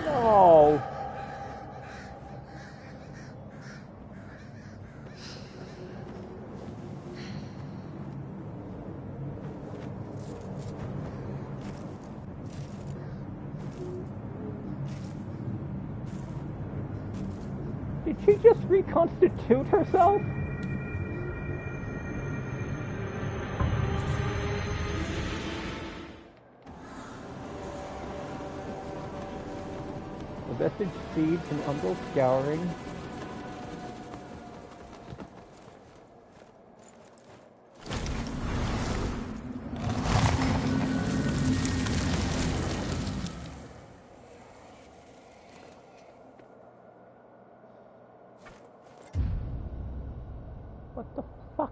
S2: No. Did she just reconstitute herself? The vestige seed from umbral scouring. What the fuck?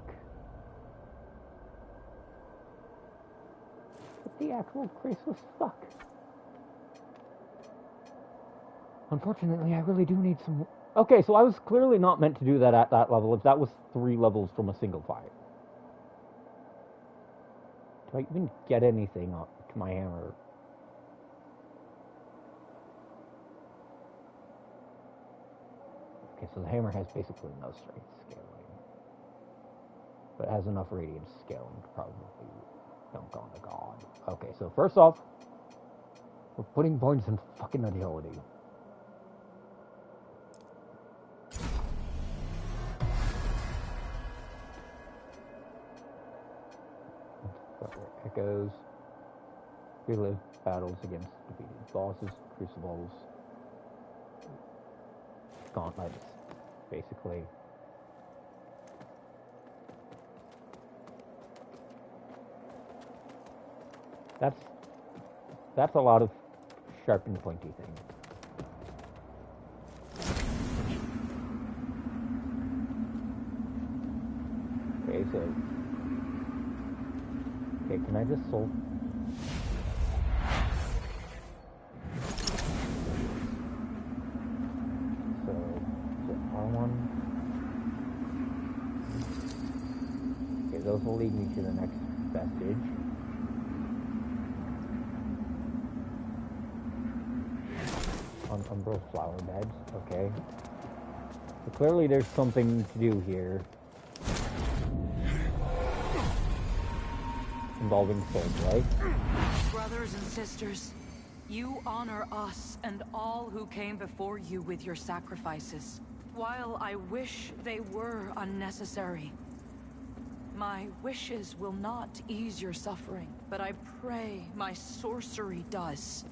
S2: What the actual graceless fuck? Unfortunately, I really do need some... Okay, so I was clearly not meant to do that at that level, if that was 3 levels from a single fight. Do I even get anything to my hammer? Okay, so the hammer has basically no strength scaling. But it has enough radiance scaling to probably dunk on the god. Okay, so first off, we're putting points in fucking agility. Echoes. Relive battles against defeated bosses, crucibles, gauntlets, basically. That's a lot of sharp and pointy things. Okay, so... Okay, can I just solve... So R1... Okay, those will lead me to the next vestige. On umbral flower beds, okay. So clearly there's something to do here. Involving souls, right?
S1: Brothers and sisters, you honor us and all who came before you with your sacrifices. While I wish they were unnecessary, my wishes will not ease your suffering, but I pray my sorcery does.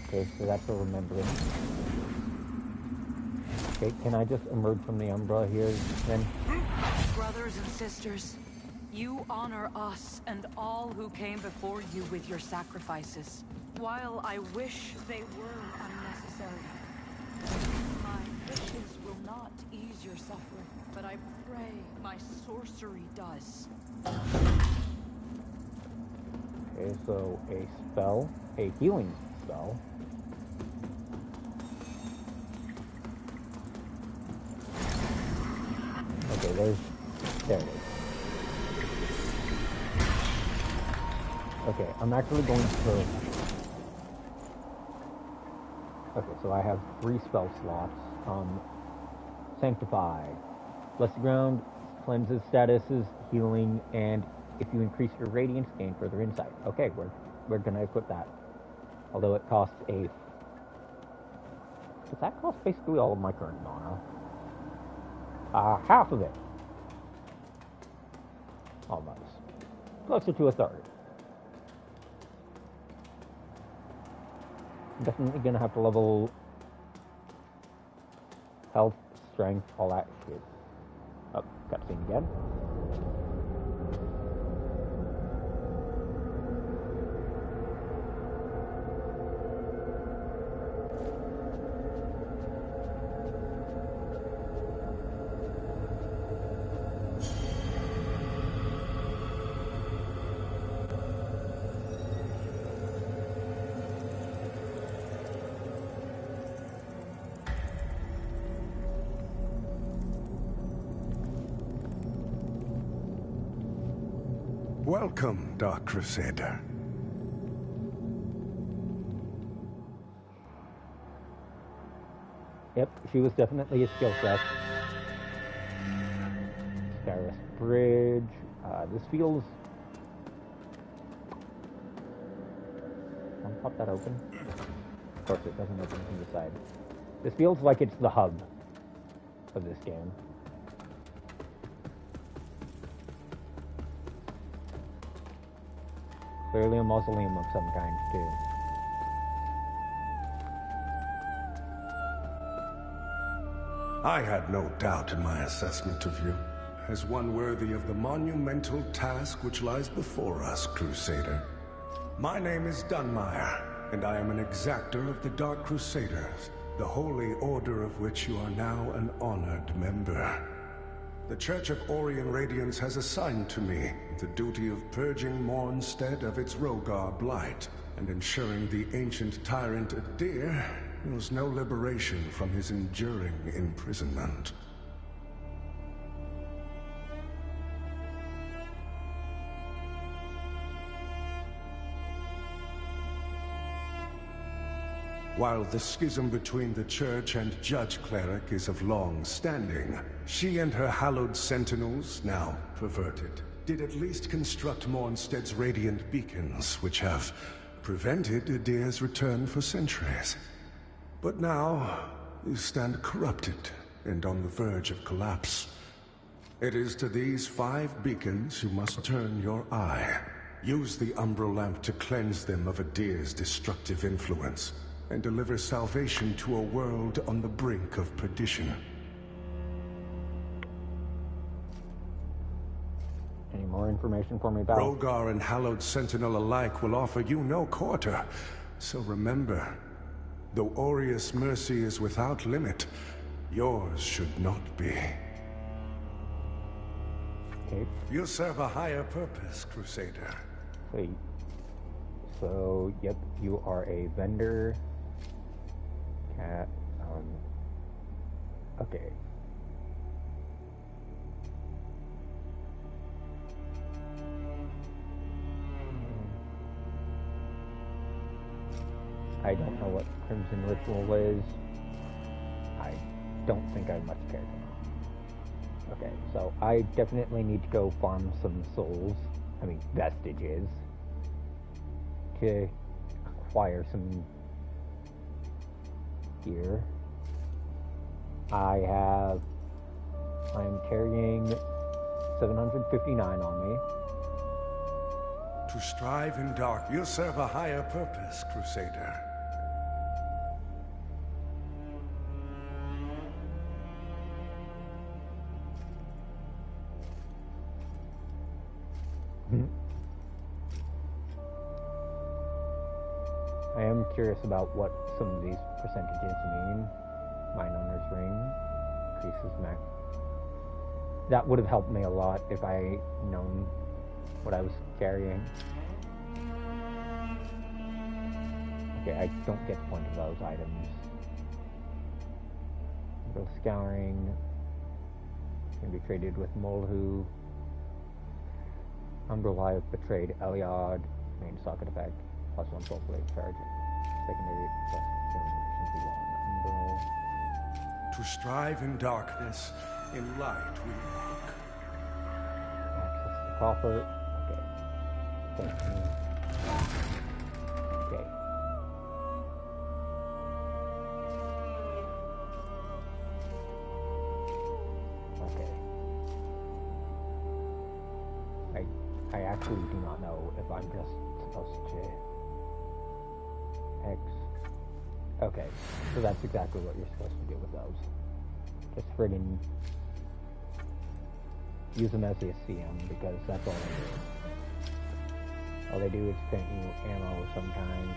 S2: Okay, so that's a remembrance. Okay, can I just emerge from the Umbra here, then?
S1: Brothers and sisters, you honor us and all who came before you with your sacrifices. While I wish they were unnecessary, my wishes will not ease your suffering, but I pray my sorcery does.
S2: Okay, so a spell, a healing spell. Okay, there it is. Okay, I'm actually going to... Okay, so I have 3 spell slots. Sanctify. Bless the ground, cleanses statuses, healing, and if you increase your radiance, gain further insight. Okay, we're gonna equip that. Although it costs a... Does that cost basically all of my current mana? Half of it. Almost. Closer to a third. I'm definitely gonna have to level health, strength, all that shit. Oh, cutscene again.
S4: Welcome, Dark Crusader.
S2: Yep, she was definitely a skill set. Skyris Bridge. This feels... I'll pop that open. Of course it doesn't open from the side. This feels like it's the hub of this game. Clearly a mausoleum of some kind, too.
S4: I had no doubt in my assessment of you, as one worthy of the monumental task which lies before us, Crusader. My name is Dunmire, and I am an exactor of the Dark Crusaders, the holy order of which you are now an honored member. The Church of Orien Radiance has assigned to me the duty of purging Mornstead of its Rogar blight, and ensuring the ancient tyrant Adir knows no liberation from his enduring imprisonment. While the schism between the Church and Judge Cleric is of long standing, she and her hallowed sentinels, now perverted, did at least construct Mornstead's radiant beacons, which have prevented Adir's return for centuries. But now, you stand corrupted, and on the verge of collapse. It is to these 5 beacons you must turn your eye. Use the Umbral Lamp to cleanse them of Adir's destructive influence, and deliver salvation to a world on the brink of perdition.
S2: Any more information for me about?
S4: Rogar and Hallowed Sentinel alike will offer you no quarter. So remember, though Aureus' mercy is without limit, yours should not be.
S2: Okay.
S4: You serve a higher purpose, Crusader.
S2: Sweet. So, yep, you are a vendor. Cat. Okay. I don't know what Crimson Ritual is. I don't think I much care to know. Okay, so I definitely need to go farm some souls. I mean, vestiges. To acquire some gear. I'm carrying 759 on me.
S4: To strive in dark, you serve a higher purpose, Crusader.
S2: I am curious about what some of these percentages mean. Mine owner's ring increases max. That would have helped me a lot if I known what I was carrying. Okay, I don't get the point of those items. Bill Scouring can be traded with Molhu. Umbral have betrayed Eliod. Main socket effect. +1 soul blade charge. Secondary plus generation Umbral.
S4: To strive in darkness, in light we walk.
S2: Access the coffer. Okay. Okay. Okay. I actually do not know if I'm just supposed to X. Okay, so that's exactly what you're supposed to do with those. Just friggin' use them as you see them, because that's all they do. All they do is print you ammo of some kind.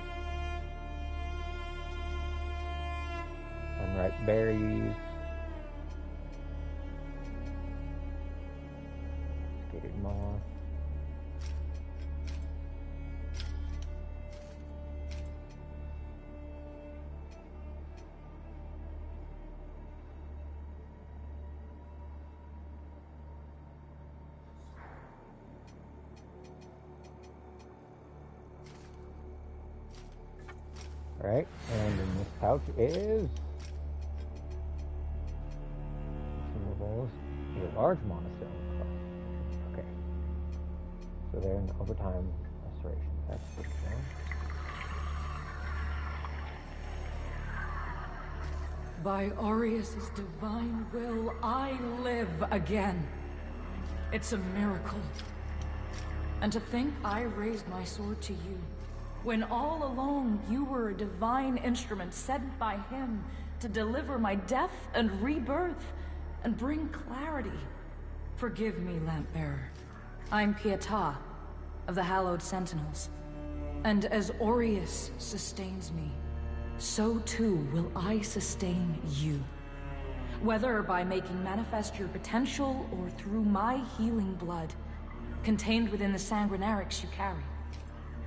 S2: Unripe berries. Skated moth. Alright, and in this pouch is consumables, a large monastery. Okay. So they're in overtime restoration. That's good to know.
S1: By Aureus' divine will, I live again. It's a miracle. And to think I raised my sword to you, when all along you were a divine instrument sent by him to deliver my death and rebirth and bring clarity. Forgive me, Lampbearer. I'm Pietà of the Hallowed Sentinels. And as Aureus sustains me, so too will I sustain you. Whether by making manifest your potential or through my healing blood, contained within the sanguinarics you carry.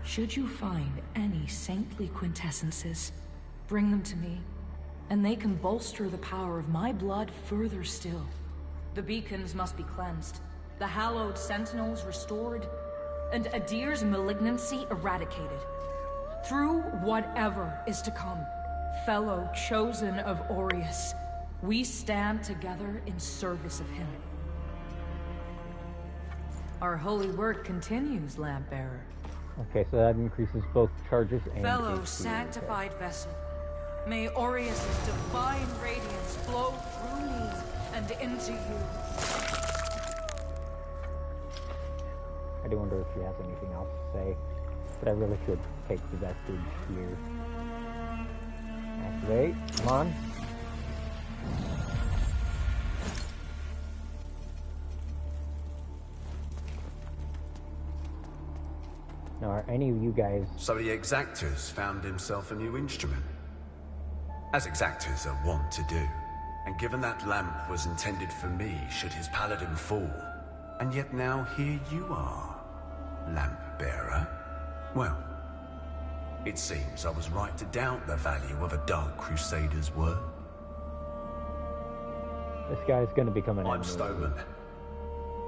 S1: Should you find any saintly quintessences, bring them to me, and they can bolster the power of my blood further still. The beacons must be cleansed, the Hallowed Sentinels restored, and Adir's malignancy eradicated. Through whatever is to come, fellow chosen of Aureus, we stand together in service of him. Our holy work continues, Lampbearer.
S2: Okay, so that increases both charges and
S1: Fellow
S2: HP.
S1: sanctified vessel, May Aureus' divine radiance flow through me and into you.
S2: I do wonder if she has anything else to say, but I really should take the vestige here. Activate. Come on. Now, are any of you guys...
S7: So the Exactors found himself a new instrument. As Exactors are wont to do. And given that lamp was intended for me should his paladin fall. And yet now here you are, lamp bearer. Well, it seems I was right to doubt the value of a Dark Crusader's word.
S2: This guy's gonna become an
S7: I'm
S2: enemy.
S7: Stoneman,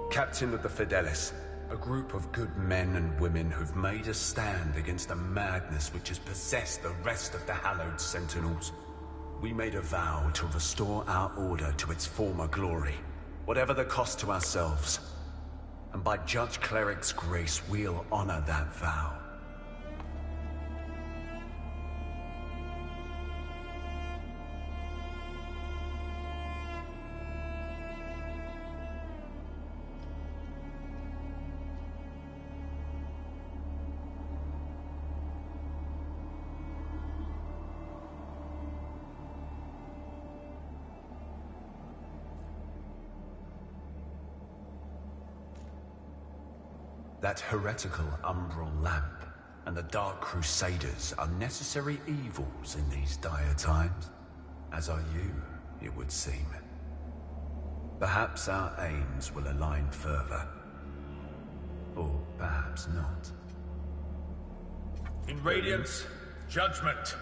S7: captain of the Fidelis, a group of good men and women who've made a stand against the madness which has possessed the rest of the Hallowed Sentinels. We made a vow to restore our order to its former glory, whatever the cost to ourselves. And by Judge Cleric's grace, we'll honor that vow. That heretical umbral lamp and the Dark Crusaders are necessary evils in these dire times, as are you, it would seem. Perhaps our aims will align further, or perhaps not.
S3: In Radiance, judgment.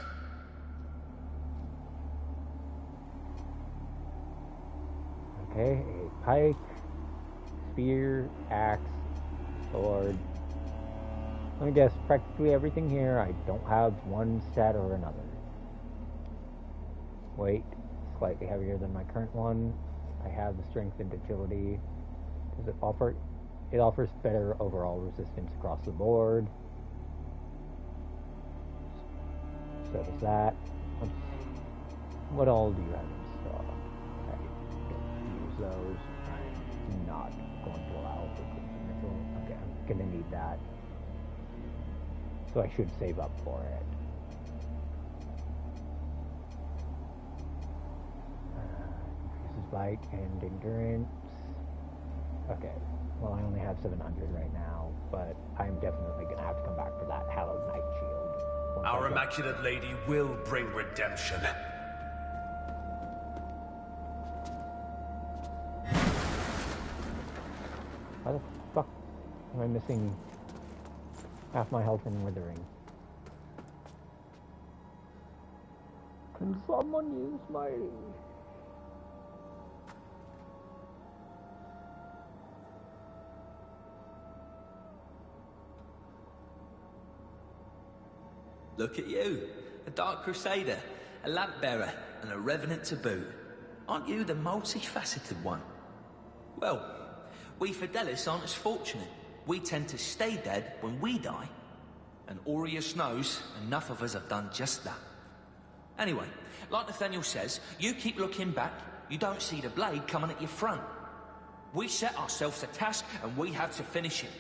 S2: Okay, a pike, spear, axe, sword. Let me guess, practically everything here. I don't have one stat or another. Weight, slightly heavier than my current one. I have the strength and agility. Does it offer? It offers better overall resistance across the board. So does that. What all do you have in stock? I don't use those. I'm not going to allow for crucial. Okay, I'm gonna need that. So I should save up for it. Increases bite and endurance. Okay, well I only have 700 right now, but I'm definitely gonna have to come back for that Hallowed Knight Shield. once I
S7: Our
S2: get-
S7: Immaculate Lady will bring redemption.
S2: Why the fuck am I missing half my health from withering? Can someone use my...
S8: Look at you, a Dark Crusader, a lamp bearer, and a revenant to boot. Aren't you the multifaceted one? Well, we Fidelis aren't as fortunate. We tend to stay dead when we die. And Aureus knows enough of us have done just that. Anyway, like Nathaniel says, you keep looking back, you don't see the blade coming at your front. We set ourselves a task and we have to finish it.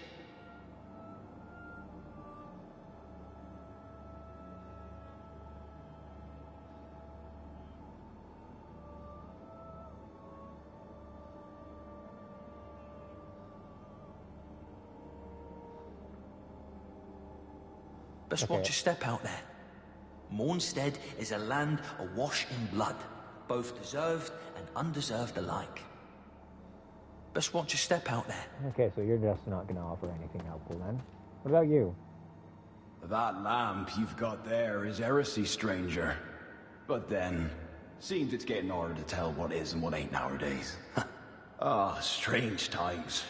S8: Best watch your step out there. Mornstead is a land awash in blood, both deserved and undeserved alike. Best watch your step out there.
S2: Okay, so you're just not going to offer anything helpful then. What about you?
S9: That lamp you've got there is heresy, stranger. But then, seems it's getting harder to tell what is and what ain't nowadays. Ah, strange times.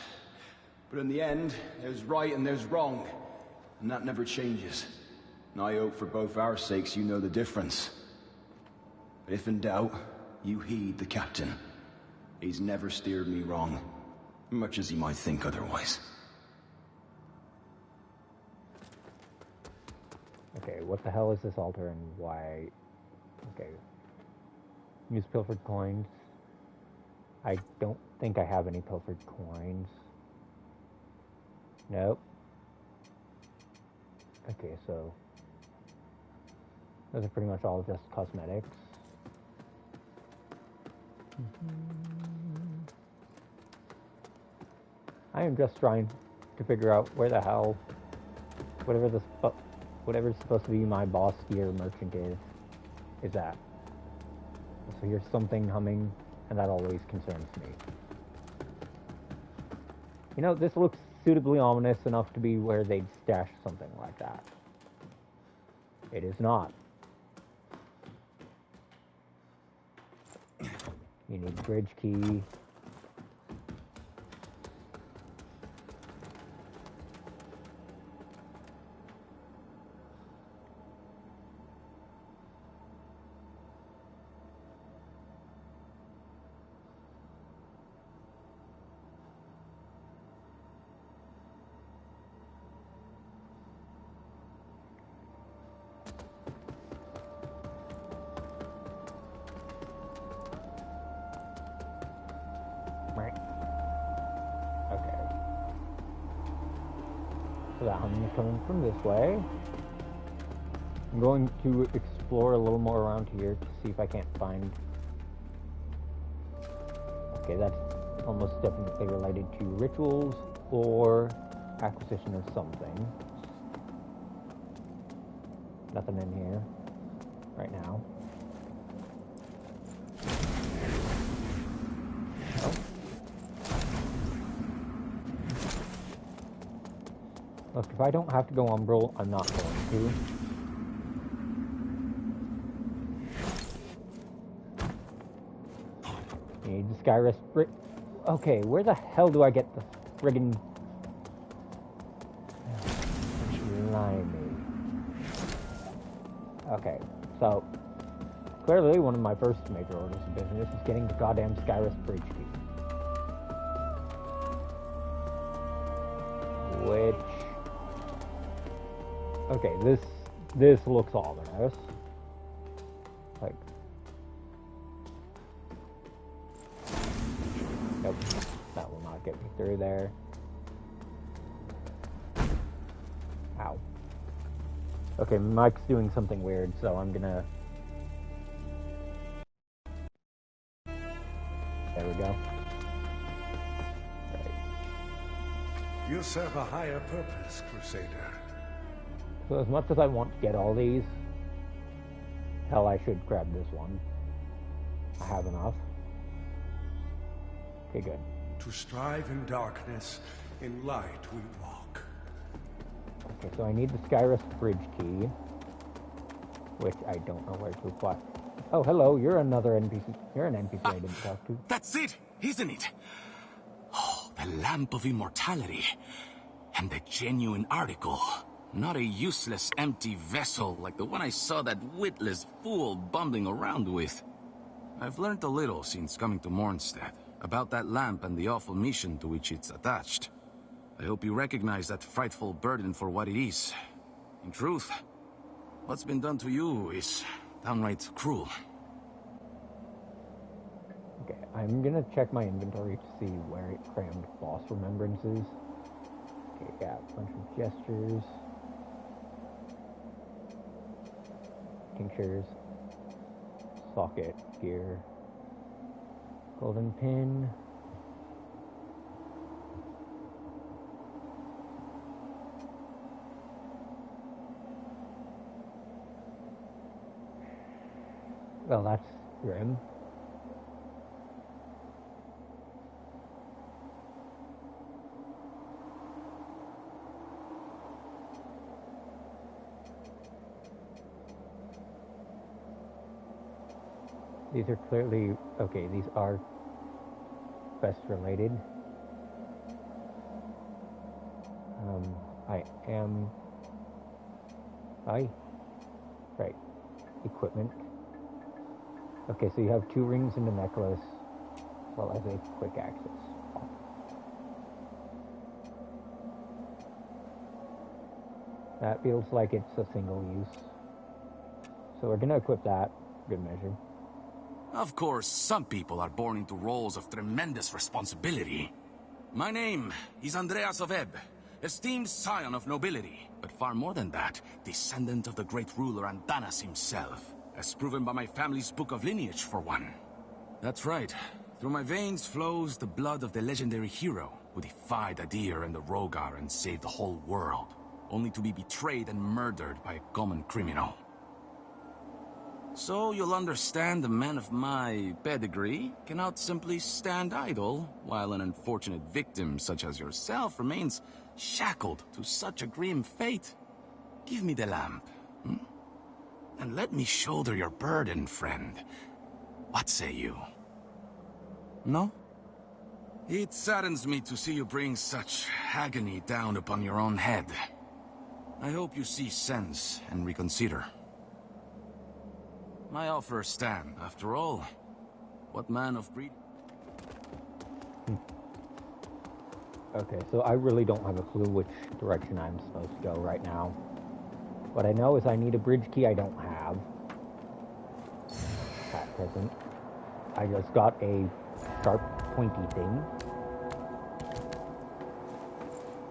S9: But in the end, there's right and there's wrong. And that never changes. And I hope for both our sakes you know the difference. But if in doubt, you heed the captain. He's never steered me wrong, much as he might think otherwise.
S2: Okay, what the hell is this altar and why Okay. Use pilfered coins. I don't think I have any pilfered coins. Nope. Okay, so those are pretty much all just cosmetics. I am just trying to figure out where the hell whatever's supposed to be my boss gear merchant is at. So here's something humming, and that always concerns me. You know, this looks suitably ominous enough to be where they'd stash something like that. It is not. You need bridge key. So that humming is coming from this way. I'm going to explore a little more around here to see if I can't find... Okay, that's almost definitely related to rituals or acquisition of something. Nothing in here right now. Look, if I don't have to go Umbral, I'm not going to. You need the Skyrest brick. Okay, where the hell do I get the friggin... Blimey. Okay, so... Clearly, one of my first major orders of business is getting the goddamn Skyrest bridge key. Which... Okay, this looks ominous. Like... Nope, that will not get me through there. Ow. Okay, Mike's doing something weird, so I'm gonna... There we go. Right.
S4: You serve a higher purpose, Crusader.
S2: So as much as I want to get all these, hell, I should grab this one. I have enough. Okay, good.
S4: To strive in darkness, in light we walk.
S2: Okay, so I need the Skyrest bridge key, which I don't know where to apply. Oh, hello, you're another NPC. You're an NPC I didn't talk to.
S5: That's it, isn't it? Oh, the Lamp of Immortality. And the genuine article. Not a useless, empty vessel like the one I saw that witless fool bumbling around with. I've learned a little since coming to Mornstead about that lamp and the awful mission to which it's attached. I hope you recognize that frightful burden for what it is. In truth, what's been done to you is downright cruel.
S2: Okay, I'm gonna check my inventory to see where it crammed boss remembrances. Okay, yeah, a bunch of gestures. Tinctures. Socket, gear. Golden pin. Well, that's grim. These are clearly... Okay, these are quest related. Right. Equipment. Okay, so you have 2 rings and a necklace, as well as a quick access. That feels like it's a single use. So we're gonna equip that. good measure.
S10: Of course, some people are born into roles of tremendous responsibility. My name is Andreas of Ebb, esteemed scion of nobility, but far more than that, descendant of the great ruler Andanas himself, as proven by my family's book of lineage, for one. That's right. Through my veins flows the blood of the legendary hero who defied Adir and the Rogar and saved the whole world, only to be betrayed and murdered by a common criminal. So you'll understand a man of my pedigree cannot simply stand idle, while an unfortunate victim such as yourself remains shackled to such a grim fate. Give me the lamp, and let me shoulder your burden, friend. What say you? No? It saddens me to see you bring such agony down upon your own head. I hope you see sense and reconsider. My offer stand, after all. What man of breed...
S2: Okay, so I really don't have a clue which direction I'm supposed to go right now. What I know is I need a bridge key I don't have at present. I just got a sharp, pointy thing.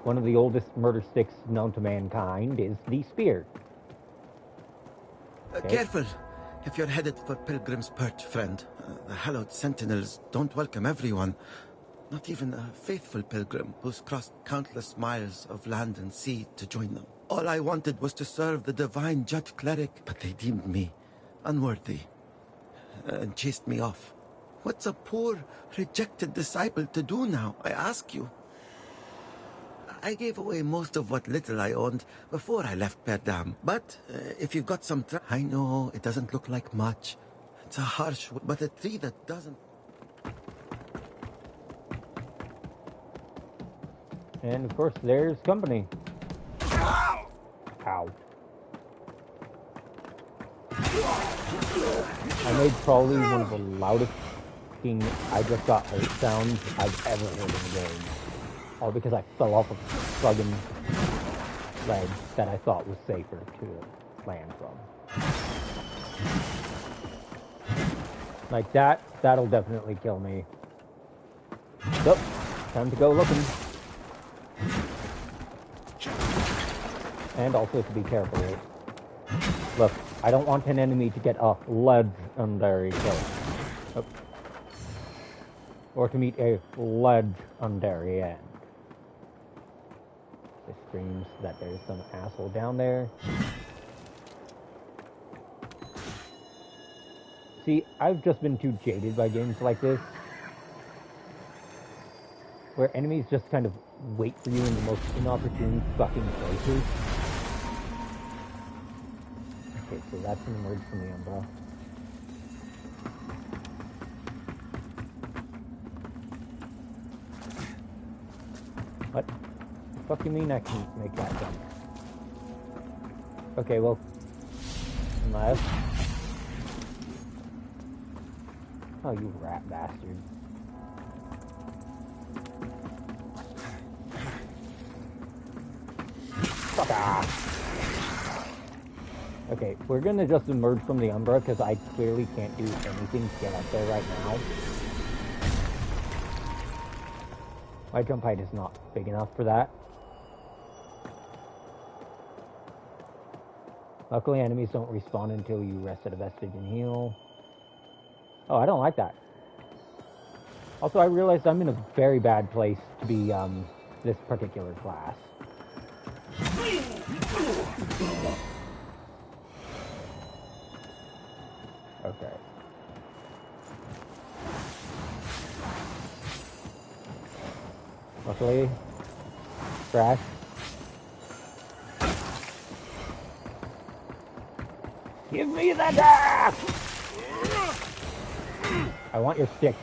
S2: One of the oldest murder sticks known to mankind is the spear. Okay.
S11: Careful! If you're headed for Pilgrim's Perch, friend, the hallowed sentinels don't welcome everyone. Not even a faithful pilgrim who's crossed countless miles of land and sea to join them. All I wanted was to serve the divine judge cleric, but they deemed me unworthy and chased me off. What's a poor, rejected disciple to do now, I ask you? I gave away most of what little I owned before I left Perdam. But if you've got some I know it doesn't look like much. It's a harsh, but a tree that doesn't...
S2: And of course, there's company. Ow! Ow. I made probably one of the loudest fucking I just got hurt sounds I've ever heard in the game. All because I fell off a friggin' ledge that I thought was safer to land from. Like that'll definitely kill me. So, time to go looking. And also to be careful. Look, I don't want an enemy to get a legendary kill. Oh. Or to meet a legendary end. This screams that there's some asshole down there. See, I've just been too jaded by games like this, where enemies just kind of wait for you in the most inopportune fucking places. Okay, so that's an emerge from the umbrella. What? The fuck you mean I can make that jump? Okay, well, unless... Oh, you rat bastard. Fuck off! Okay, we're gonna just emerge from the Umbra, because I clearly can't do anything to get up there right now. My jump height is not big enough for that. Luckily, enemies don't respawn until you rest at a vestige and heal. Oh, I don't like that. Also, I realized I'm in a very bad place to be, this particular class. Okay. Luckily, crash. Give me the dash! I want your stick.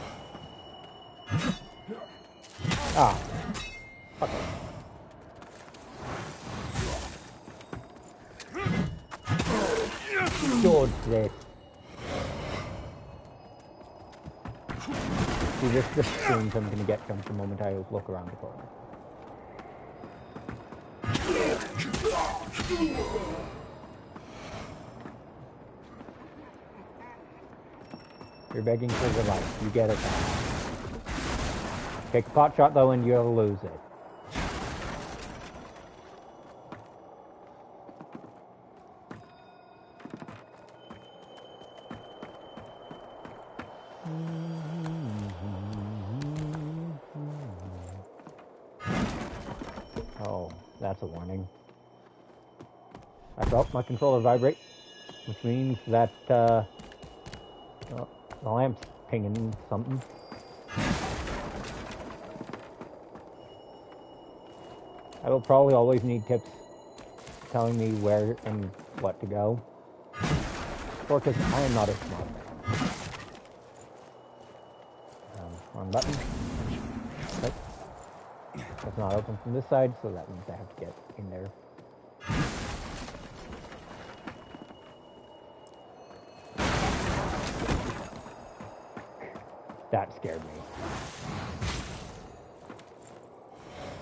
S2: Ah. Fuck it. Dodge this. See, this just screams I'm gonna get jumped the moment I look around the corner. You're begging for your life. You get it now. Take a pot shot though and you'll lose it. Oh, that's a warning. I felt my controller vibrate, which means that well, the lamp's pinging something. I will probably always need tips telling me where and what to go. Or because I am not a smart man. Wrong button. Nope. It's not open from this side, so that means I have to get in there. That scared me.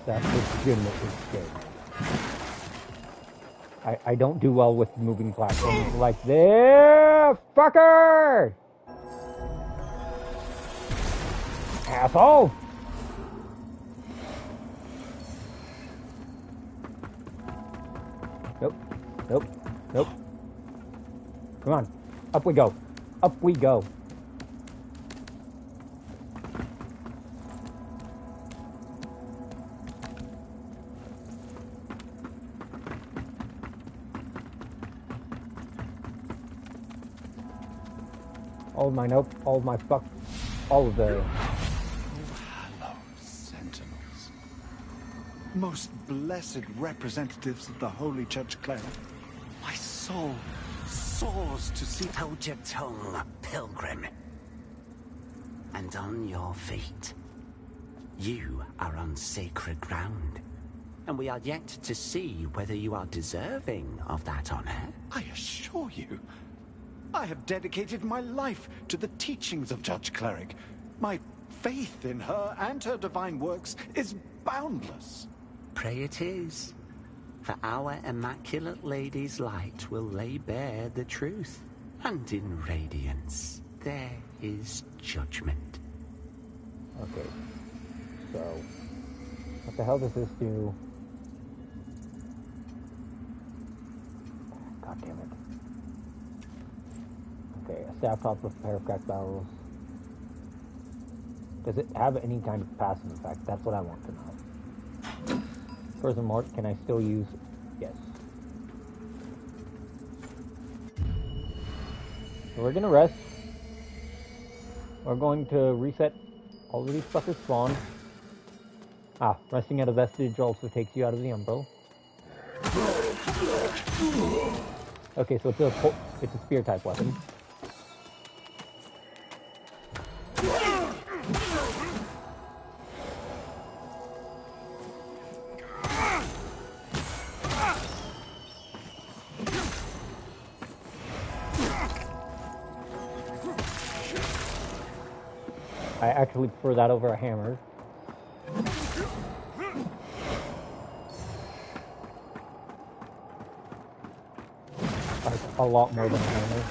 S2: That legitimately scared me. I don't do well with moving platforms like this, fucker! Asshole! Nope. Nope. Nope. Come on. Up we go. Up we go. All of my nope, all of my fuck, all of the...
S3: Hello, Sentinels. Most blessed representatives of the Holy Church Cleric. My soul soars to see...
S12: Hold your tongue, pilgrim. And on your feet. You are on sacred ground. And we are yet to see whether you are deserving of that honor.
S3: I assure you, I have dedicated my life to the teachings of Judge Cleric. My faith in her and her divine works is boundless.
S12: Pray it is. For our Immaculate Lady's light will lay bare the truth. And in radiance, there is judgment.
S2: Okay. So, what the hell does this do? God damn it. Okay, a staff topped with a pair of cracked barrels. Does it have any kind of passive effect? That's what I want to know. Furthermore, can I still use... Yes. So we're gonna rest. We're going to reset all of these fuckers spawn. Ah, resting at a vestige also takes you out of the umbral. Okay, so it's a spear type weapon. I actually prefer that over a hammer. Like, a lot more than a hammer.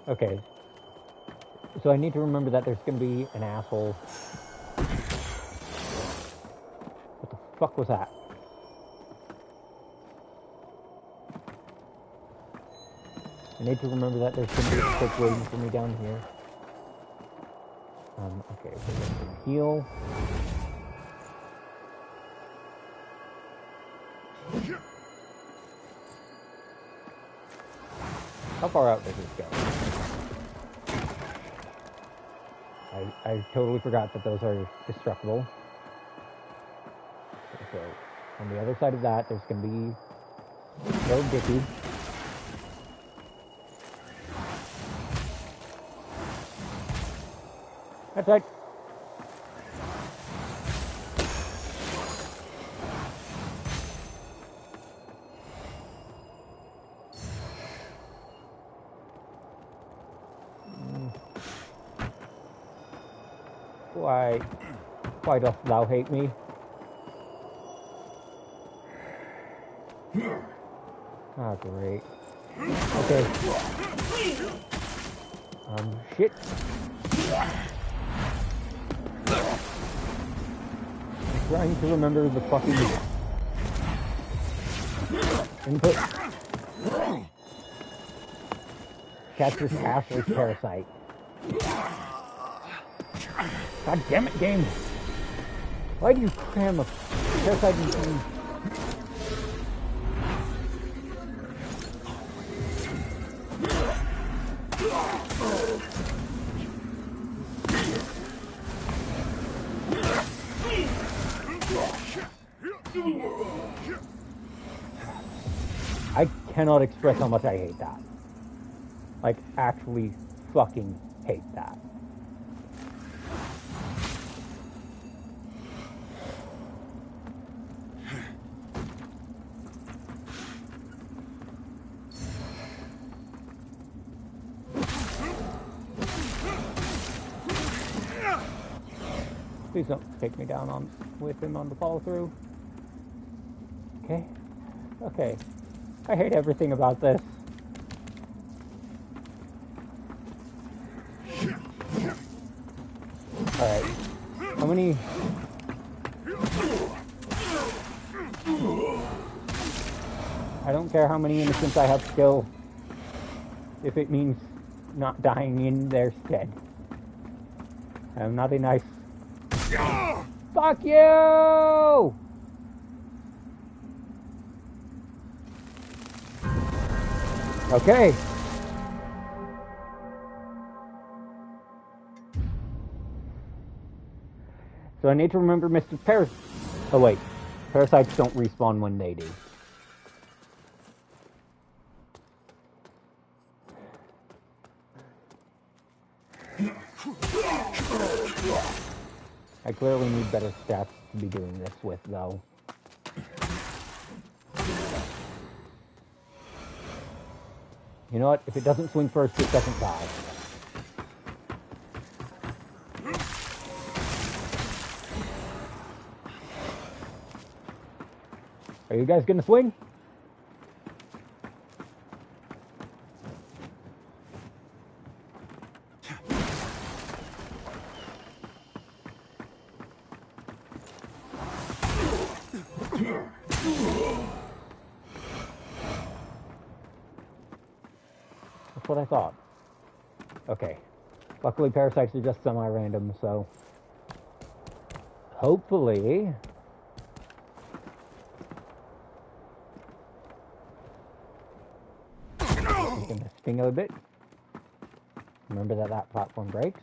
S2: Okay. So I need to remember that there's gonna be an asshole. What the fuck was that? I need to remember that there's gonna be a stick waiting for me down here. Okay, so we're gonna heal. How far out does this go? I totally forgot that those are destructible. So, on the other side of that, there's gonna be no Dicky. That's right. Why? Why dost thou hate me? Ah, great. Okay. Shit. I'm trying to remember the fucking input. Catch this assless parasite. God damn it, game! Why do you cram a parasite into me? I cannot express how much I hate that. Like, actually fucking hate that. Please don't take me down on with him on the follow through. Okay. Okay. I hate everything about this. Alright. How many... I don't care how many innocents I have still, if it means not dying in their stead. I'm not a nice... Fuck you! Okay. So I need to remember Mr. Oh wait, parasites don't respawn when they do. I clearly need better stats to be doing this with, though. You know what? If it doesn't swing first, it doesn't die. Are you guys gonna swing? That's what I thought. Okay. Luckily, parasites are just semi-random, so... hopefully... I'm gonna sting a bit. Remember that that platform breaks.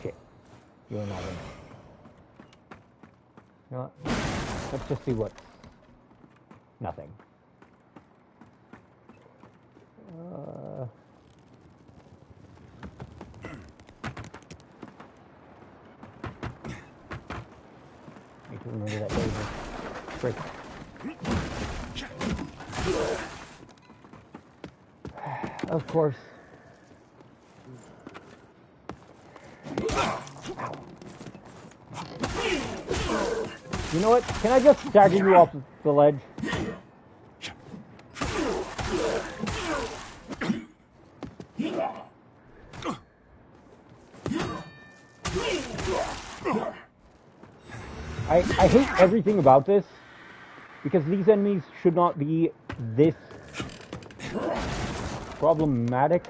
S2: Shit. You're not in it. You know what? Let's just see what's... nothing. Need to remember that laser. Break. Of course. You know what? Can I just stagger you off the ledge? I hate everything about this, because these enemies should not be this problematic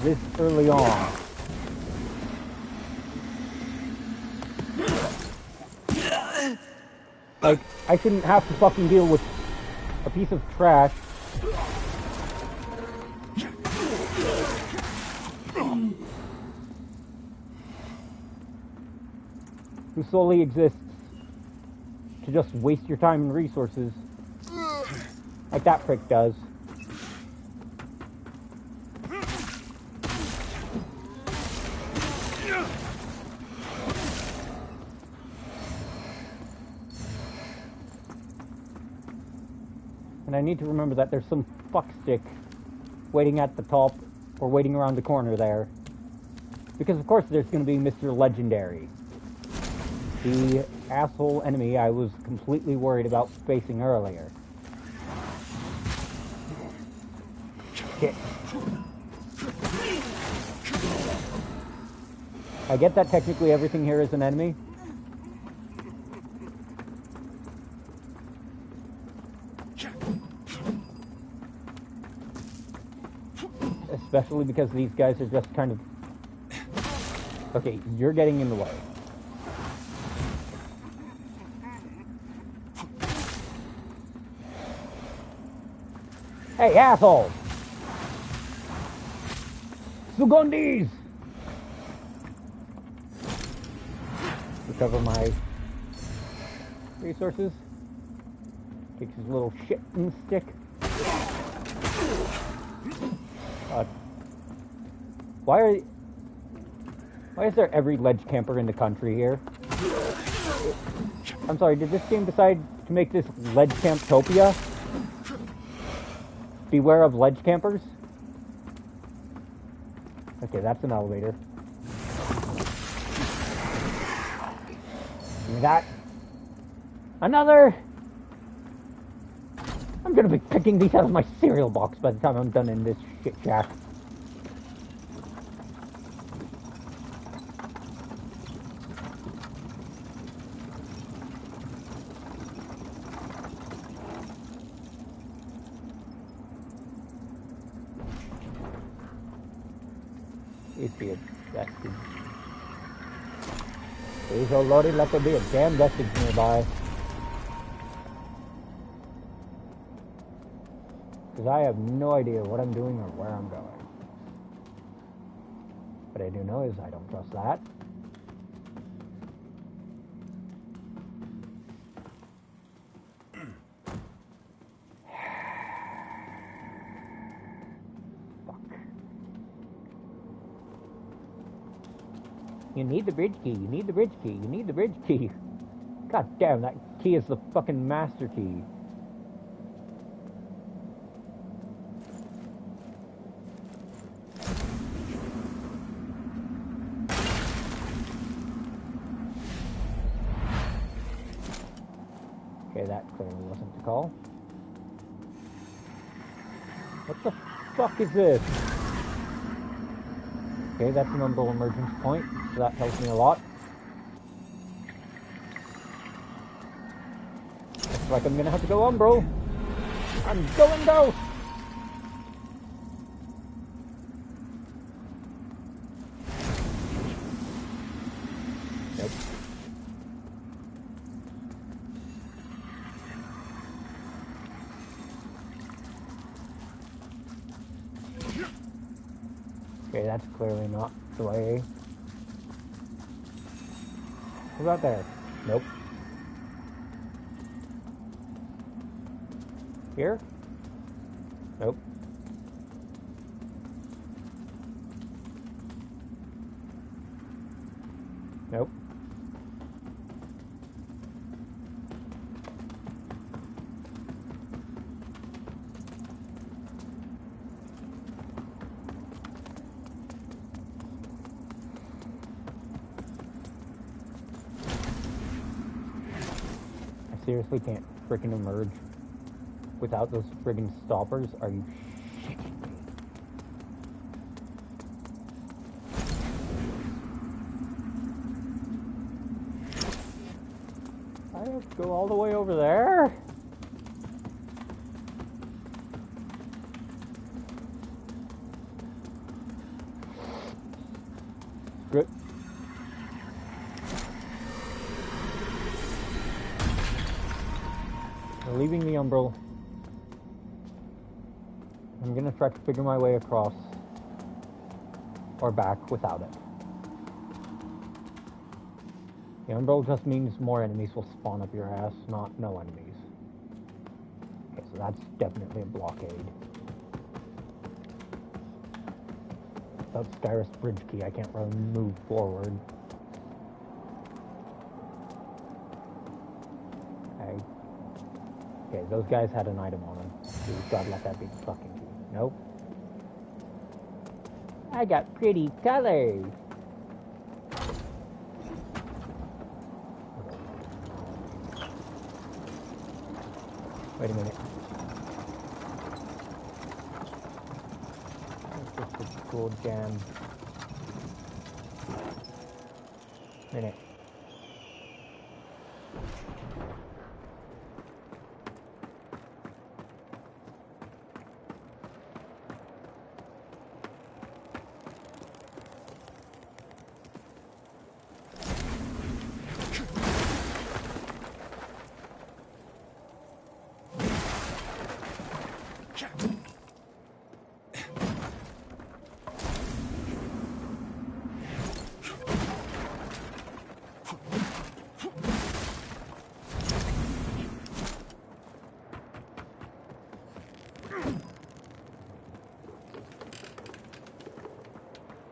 S2: this early on. Like, I shouldn't have to fucking deal with a piece of trash who solely exists to just waste your time and resources like that prick does. And I need to remember that there's some fuckstick waiting at the top, or waiting around the corner there. Because of course there's going to be Mr. Legendary. The asshole enemy I was completely worried about facing earlier. Shit. I get that technically everything here is an enemy. Especially because these guys are just kind of... Okay, you're getting in the way. Hey, asshole! Sugondis! Recover my resources. Takes his little shit and stick. Why is there every ledge camper in the country here? I'm sorry, did this game decide to make this ledge camptopia? Beware of ledge campers? Okay, that's an elevator. That. Another! I'm gonna be picking these out of my cereal box by the time I'm done in this shit shack. Please be a vestige. Please, oh lordy, let there be a damn vestige nearby. Because I have no idea what I'm doing or where I'm going. What I do know is I don't trust that. You need the bridge key, you need the bridge key, you need the bridge key. God damn, that key is the fucking master key. Okay, that clearly wasn't the call. What the fuck is this? Okay, that's an Umbral emergence point, so that tells me a lot. Looks like I'm gonna have to go Umbral. I'm going Ghost! Nope. Okay, that's clearly not the way. What about there? Nope. Here? Nope. Nope. Seriously can't frickin' emerge without those friggin' stoppers? Are you shitting me? I have to go all the way over there? Good. Leaving the Umbral. I'm gonna try to figure my way across or back without it. The Umbral just means more enemies will spawn up your ass, not no enemies. Okay, so that's definitely a blockade. Without Skyrus bridge key, I can't really move forward. Okay, those guys had an item on them. Please, God, let that be the fucking key. Nope. I got pretty colors. Wait a minute. What's this gold gem? Minute.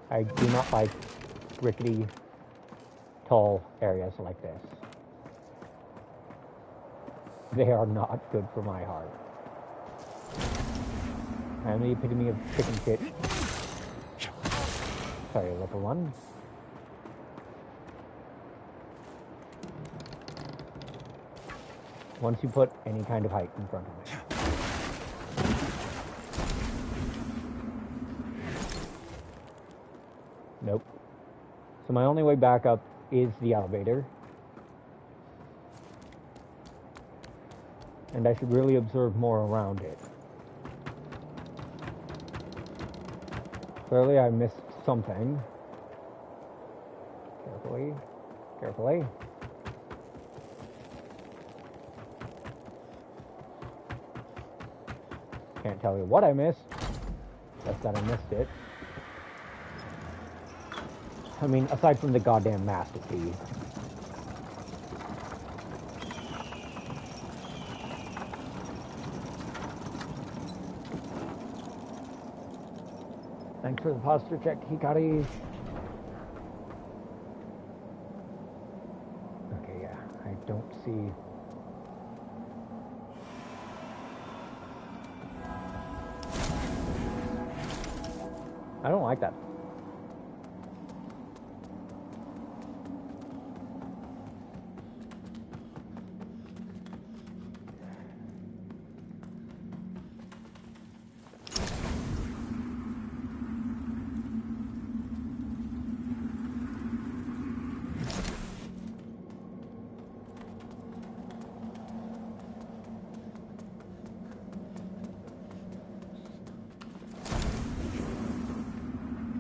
S2: I do not like rickety, tall areas like this. They are not good for my heart. I am the epitome of chicken shit. Sorry, little one. Once you put any kind of height in front of me. Nope. So my only way back up is the elevator. And I should really observe more around it. Clearly I missed something. Carefully. Carefully. Can't tell you what I missed. Just that I missed it. I mean, aside from the goddamn master key. Thanks for the posture check, Hikari. Okay, yeah, I don't see... I don't like that.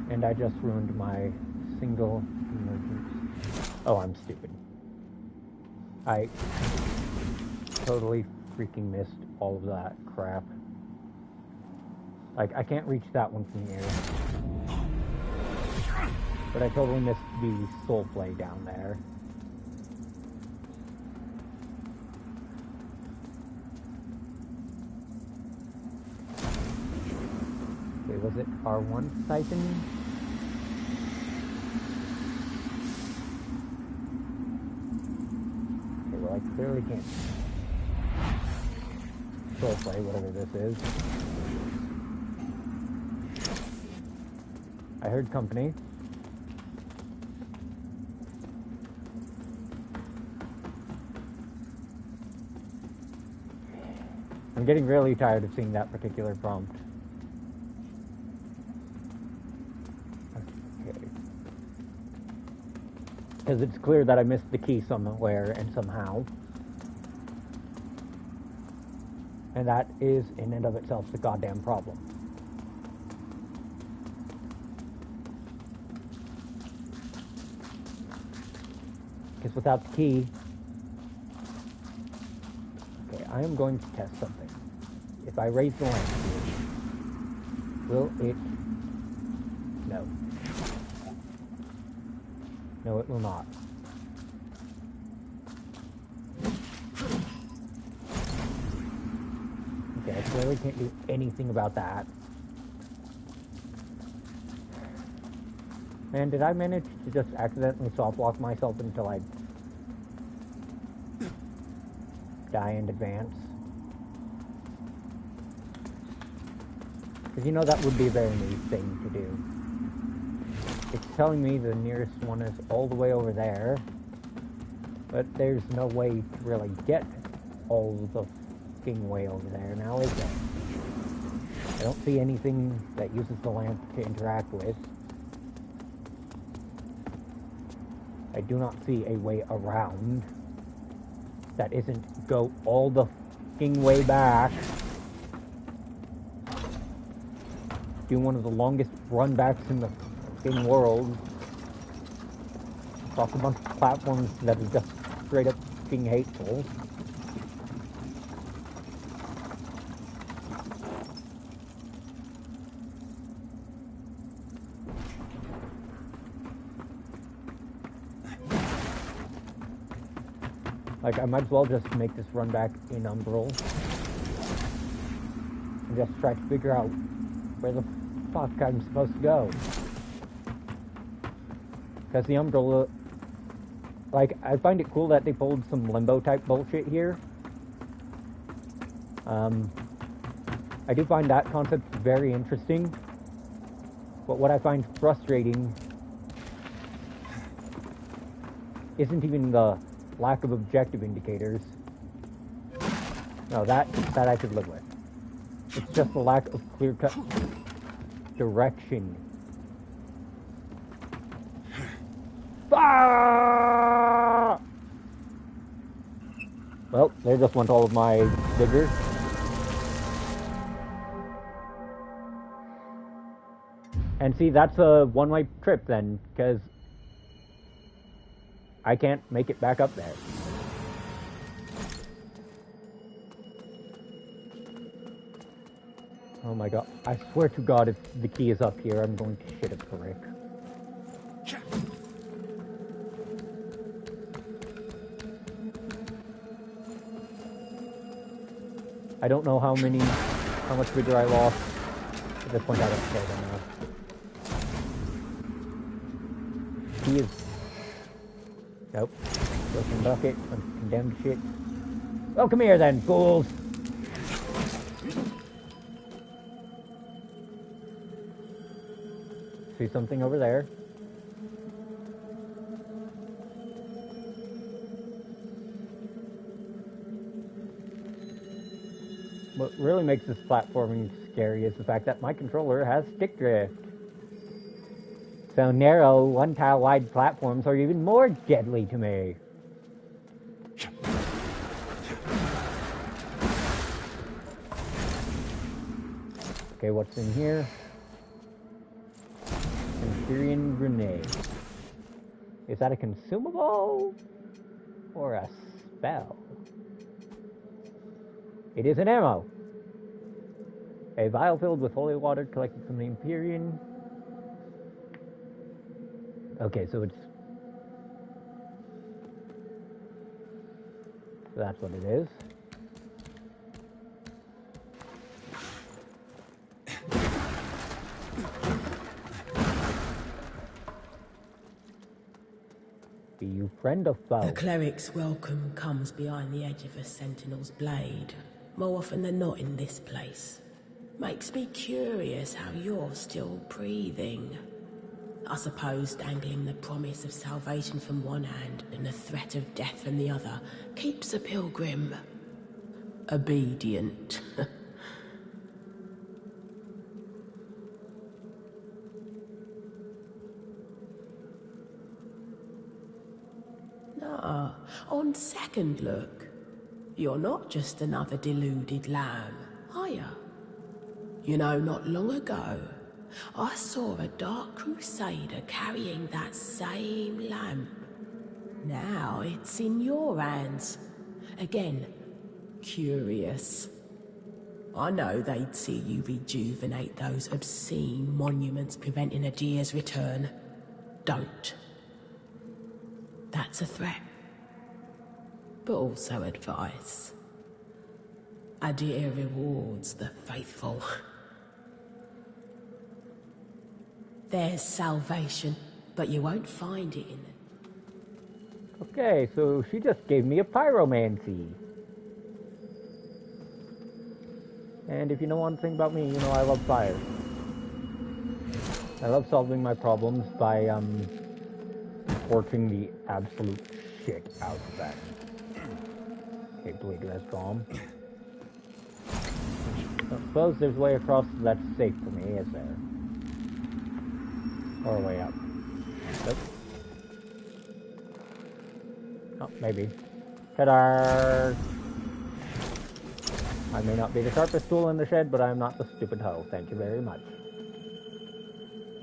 S2: And I just ruined my single emergency. Oh, I'm stupid. I totally freaking missed all of that crap. Like, I can't reach that one from here. But I totally missed the soul play down there. Okay, was it R1 siphon? Okay, well, I clearly can't soul play, whatever this is. I heard company. I'm getting really tired of seeing that particular prompt. Okay. Because it's clear that I missed the key somewhere and somehow. And that is, in and of itself, the goddamn problem. Because without the key... Okay, I am going to test something. If I raise the lamp, will it... No. No, it will not. Okay, I clearly can't do anything about that. Man, did I manage to just accidentally soft lock myself until I die in advance? Because you know that would be a very neat thing to do. It's telling me the nearest one is all the way over there, but there's no way to really get all the fucking way over there now, is there? I don't see anything that uses the lamp to interact with. I do not see a way around that isn't go all the fucking way back. Do one of the longest run backs in the fucking world. Across a bunch of platforms that are just straight up fucking hateful. Like, I might as well just make this run back in Umbral. And just try to figure out where the fuck I'm supposed to go. Because the Umbral, like, I find it cool that they pulled some limbo type bullshit here. I do find that concept very interesting. But what I find frustrating isn't even the lack of objective indicators. No, that I could live with. It's just the lack of clear-cut direction. Ah! Well, there just went all of my vigor. And see, that's a one-way trip then, because I can't make it back up there. Oh my god. I swear to god if the key is up here, I'm going to shit a brick. I don't know how much vigor I lost. At this point I don't care enough. Key is... Nope. Broken bucket. Some condemned shit. Well, come here then, fools! See something over there? What really makes this platforming scary is the fact that my controller has stick drift. So narrow, one-tile-wide platforms are even more deadly to me. Okay, what's in here? Centurion grenade. Is that a consumable? Or a spell? It is an ammo. A vial filled with holy water collected from the Empyrean. Okay, so it's... So that's what it is. Be you friend or foe?
S13: The cleric's welcome comes behind the edge of a sentinel's blade. More often than not in this place. Makes me curious how you're still breathing. I suppose dangling the promise of salvation from one hand and the threat of death from the other keeps a pilgrim obedient. Nah, on second look, you're not just another deluded lamb, are you? You know, not long ago, I saw a Dark Crusader carrying that same lamp. Now it's in your hands. Again, curious. I know they'd see you rejuvenate those obscene monuments preventing a deer's return. Don't. That's a threat. But also advice. A deer rewards the faithful. There's salvation, but you won't find it in it.
S2: Okay, so she just gave me a pyromancy. And if you know one thing about me, you know I love fire. I love solving my problems by, torching the absolute shit out of that. Okay, Bleeder has gone. I suppose there's a way across that's safe for me, is there? Or a way up. Nope. Oh, maybe. Ta-da! I may not be the sharpest tool in the shed, but I'm not the stupid hoe. Thank you very much.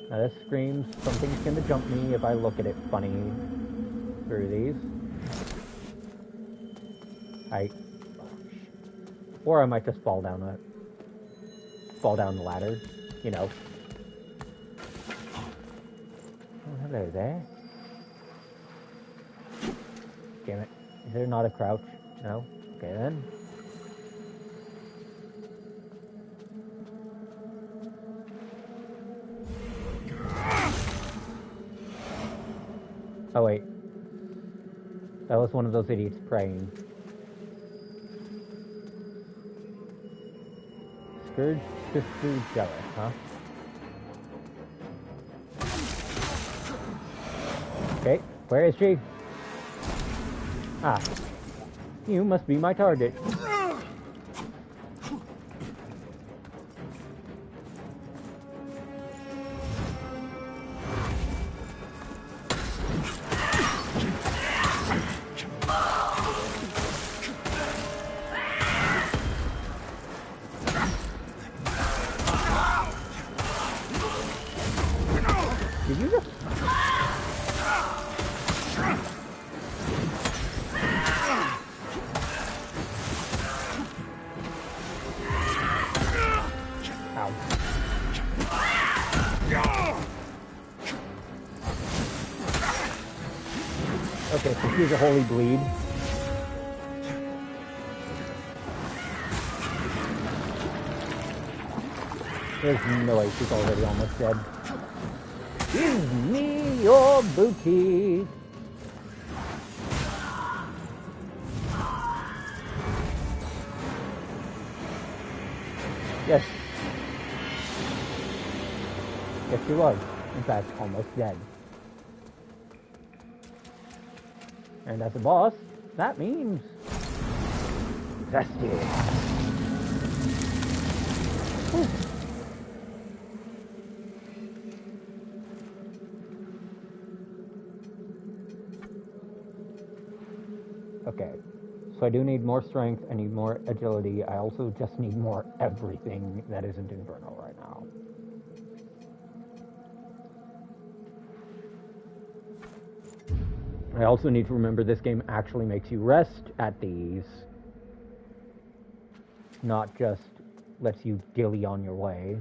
S2: Now this screams something's gonna jump me if I look at it funny through these. Or I might just fall down the ladder, you know. Oh, hello there. Damn it. Is there not a crouch? No? Okay then. Oh wait. That was one of those idiots praying. Scourge Sister Jealous, huh? Okay, where is she? Ah. You must be my target. Did you just... Okay, so here's a holy bleed. There's no way she's already almost dead. Give me your booty. Yes. Yes, she was. In fact, almost dead. And as a boss, that means vestige. Okay, so I do need more strength, I need more agility, I also just need more everything that isn't Infernal right now. I also need to remember this game actually makes you rest at these, not just lets you dilly on your way.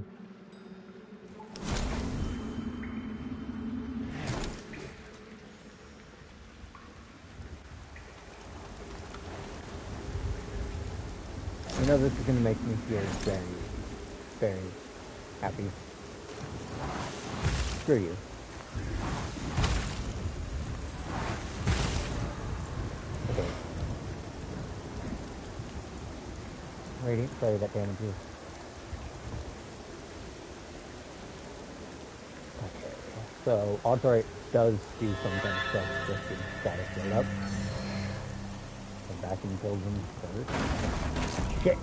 S2: You know, this is going to make me feel very, very happy. Screw you. Okay. Radiant, sorry, that damage you. Okay, so odds are it does do something stuff just to status build up. Come back and build them first. Shit!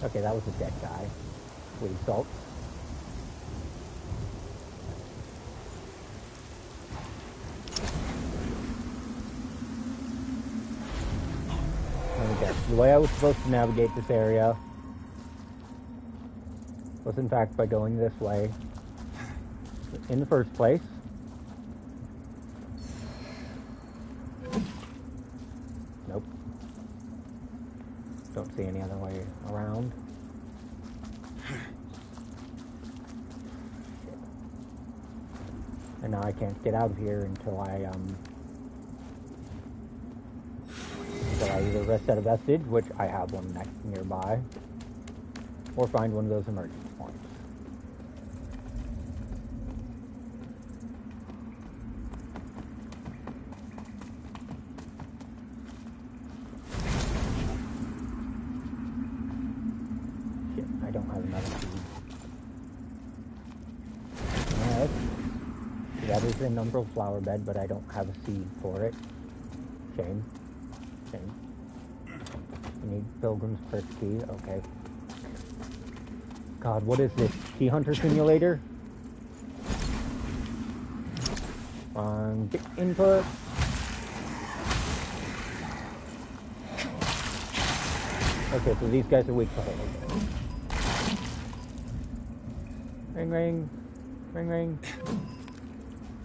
S2: Okay, that was a dead guy. Sweet salt. Okay, the way I was supposed to navigate this area was in fact by going this way in the first place. Nope. Don't see any other way around. And now I can't get out of here until I either rest at a vestige, which I have one nearby, or find one of those emergence points. another seed. Alright. That is an umbral flower bed, but I don't have a seed for it. Shame. Shame. I need Pilgrim's Perch key. Okay. God, what is this? Key Hunter Simulator? Get input. Okay, so these guys are weak to hold. Ring, ring. Ring, ring.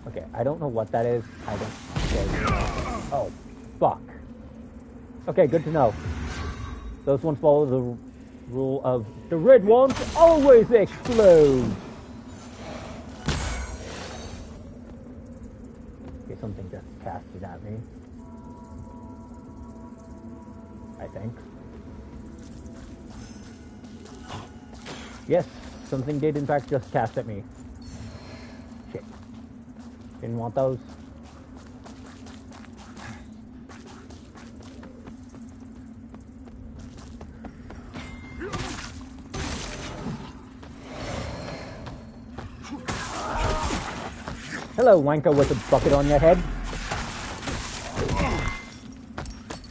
S2: Okay, I don't know what that is. I don't... Oh, fuck. Okay, good to know. Those ones follow the rule of the red ones always explode. Okay, something just casted at me. I think. Yes, something did in fact just cast at me. Shit. Didn't want those. Hello, wanker with a bucket on your head.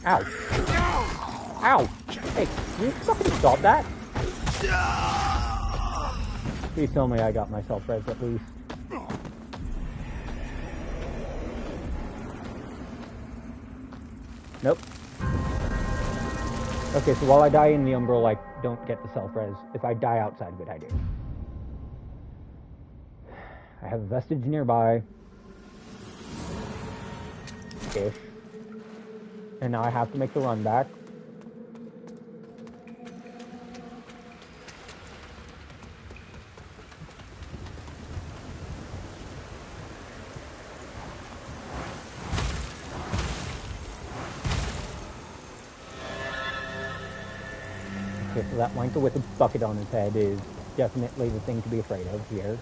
S2: Ow. Ow. Hey, can you fucking stop that? Please tell me I got myself res at least. Nope. Okay, so while I die in the umbral, I don't get the self-res. If I die outside of it, I do. I have a vestige nearby. Ish. And now I have to make the run back. Okay, so that wanker with a bucket on his head is definitely the thing to be afraid of here.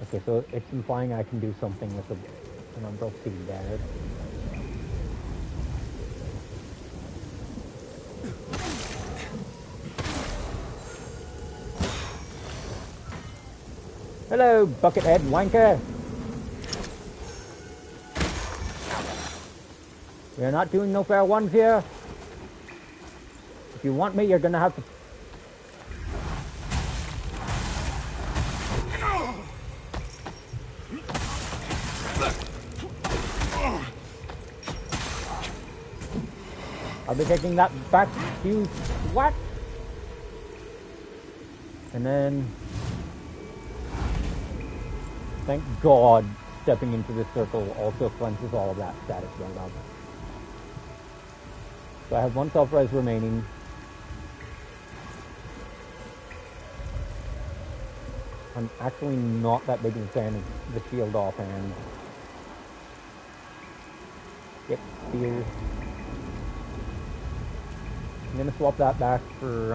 S2: Okay, so it's implying I can do something with an umbral seed there. Hello, buckethead wanker! We're not doing no fair ones here. If you want me, you're gonna have to... I'll be taking that back, you what? And then... Thank God, stepping into this circle also cleanses all of that status buildup. So I have one self-res remaining. I'm actually not that big of a fan of the shield offhand. Yep, spear. I'm gonna swap that back for,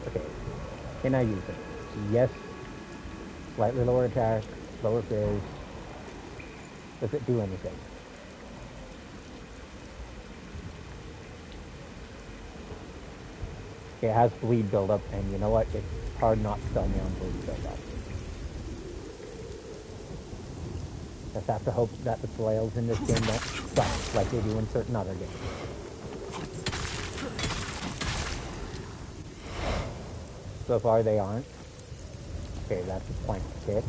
S2: okay. Can I use it? Yes. Slightly lower attack, lower phase. Does it do anything? Okay, it has bleed buildup, and you know what? It's hard not to sell me on bleed buildup. Just have to hope that the flails in this game don't suck like they do in certain other games. So far they aren't. Okay, that's a plank kick.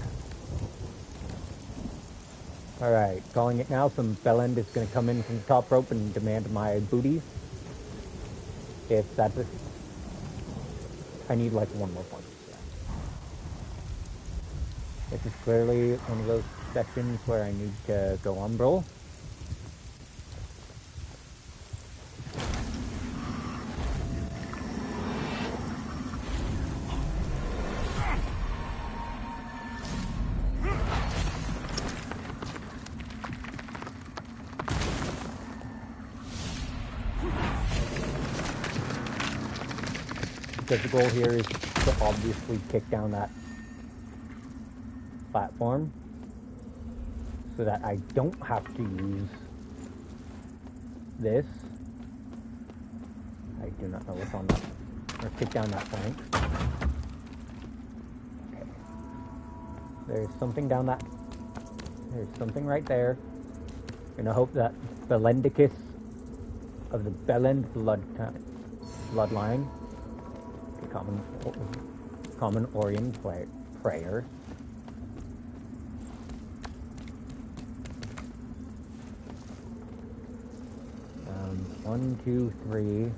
S2: Alright, calling it now. Some bellend is going to come in from the top rope and demand my booty. If that's it. I need like one more point. This is clearly one of those sections where I need to go umbral. because the goal here is to obviously kick down that platform so that I don't have to use this. I do not know what's on that. Or kick down that plank. Okay. There's something down that. There's something right there. I'm gonna hope that Belendicus of the Belend bloodline, common Orion prayer. 1, 2, 3.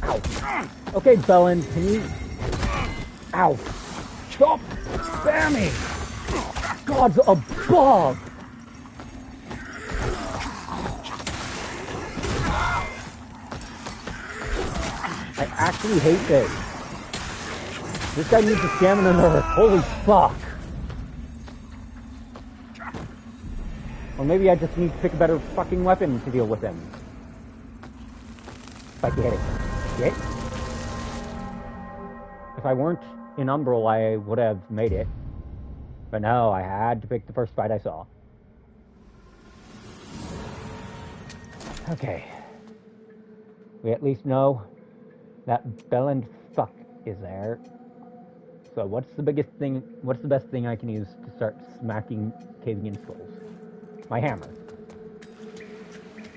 S2: Ow. Okay, Belend, can you... Ow. Stop spamming! Gods above! I actually hate this. This guy needs a stamina nerf. Holy fuck. Or maybe I just need to pick a better fucking weapon to deal with him. Spiky headache. Shit. If I weren't in Umbral, I would have made it. But no, I had to pick the first fight I saw. Okay. We at least know that Belend fuck is there. So what's the best thing I can use to start smacking caving in skulls? My hammer.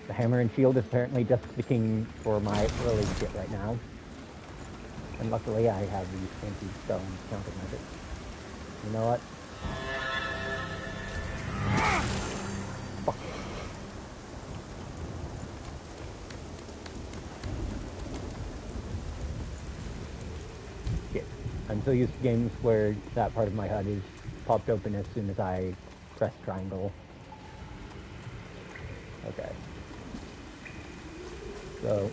S2: The hammer and shield is apparently just the king for my early shit right now. And luckily I have these anti-stone countermeasures. You know what? Fuck. Shit. I'm so used to games where that part of my HUD is popped open as soon as I press triangle. Okay. So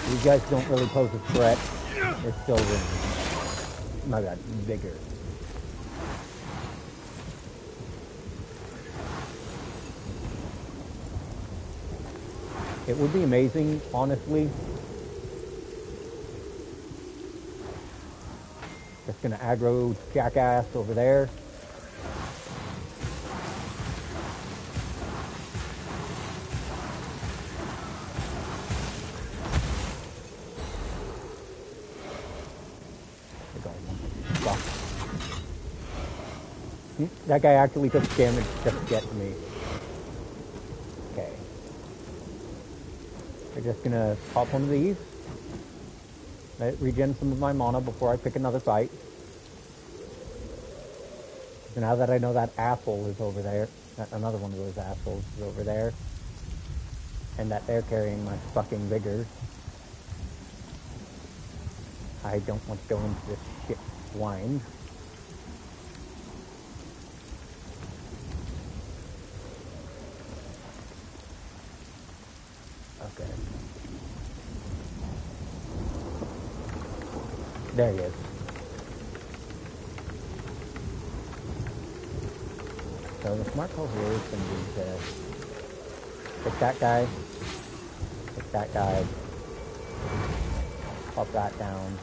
S2: these guys don't really pose a threat. They're still winning. My god, bigger. It would be amazing, honestly. Just gonna aggro jackass over there. That guy actually took damage just to get to me. Okay. We're just gonna pop one of these. Let it regen some of my mana before I pick another fight. So now that I know that asshole is over there, another one of those assholes is over there, and that they're carrying my fucking vigor, I don't want to go into this shit blind. Okay. There he is. So the smart call here is going to be to pick that guy, pop that down.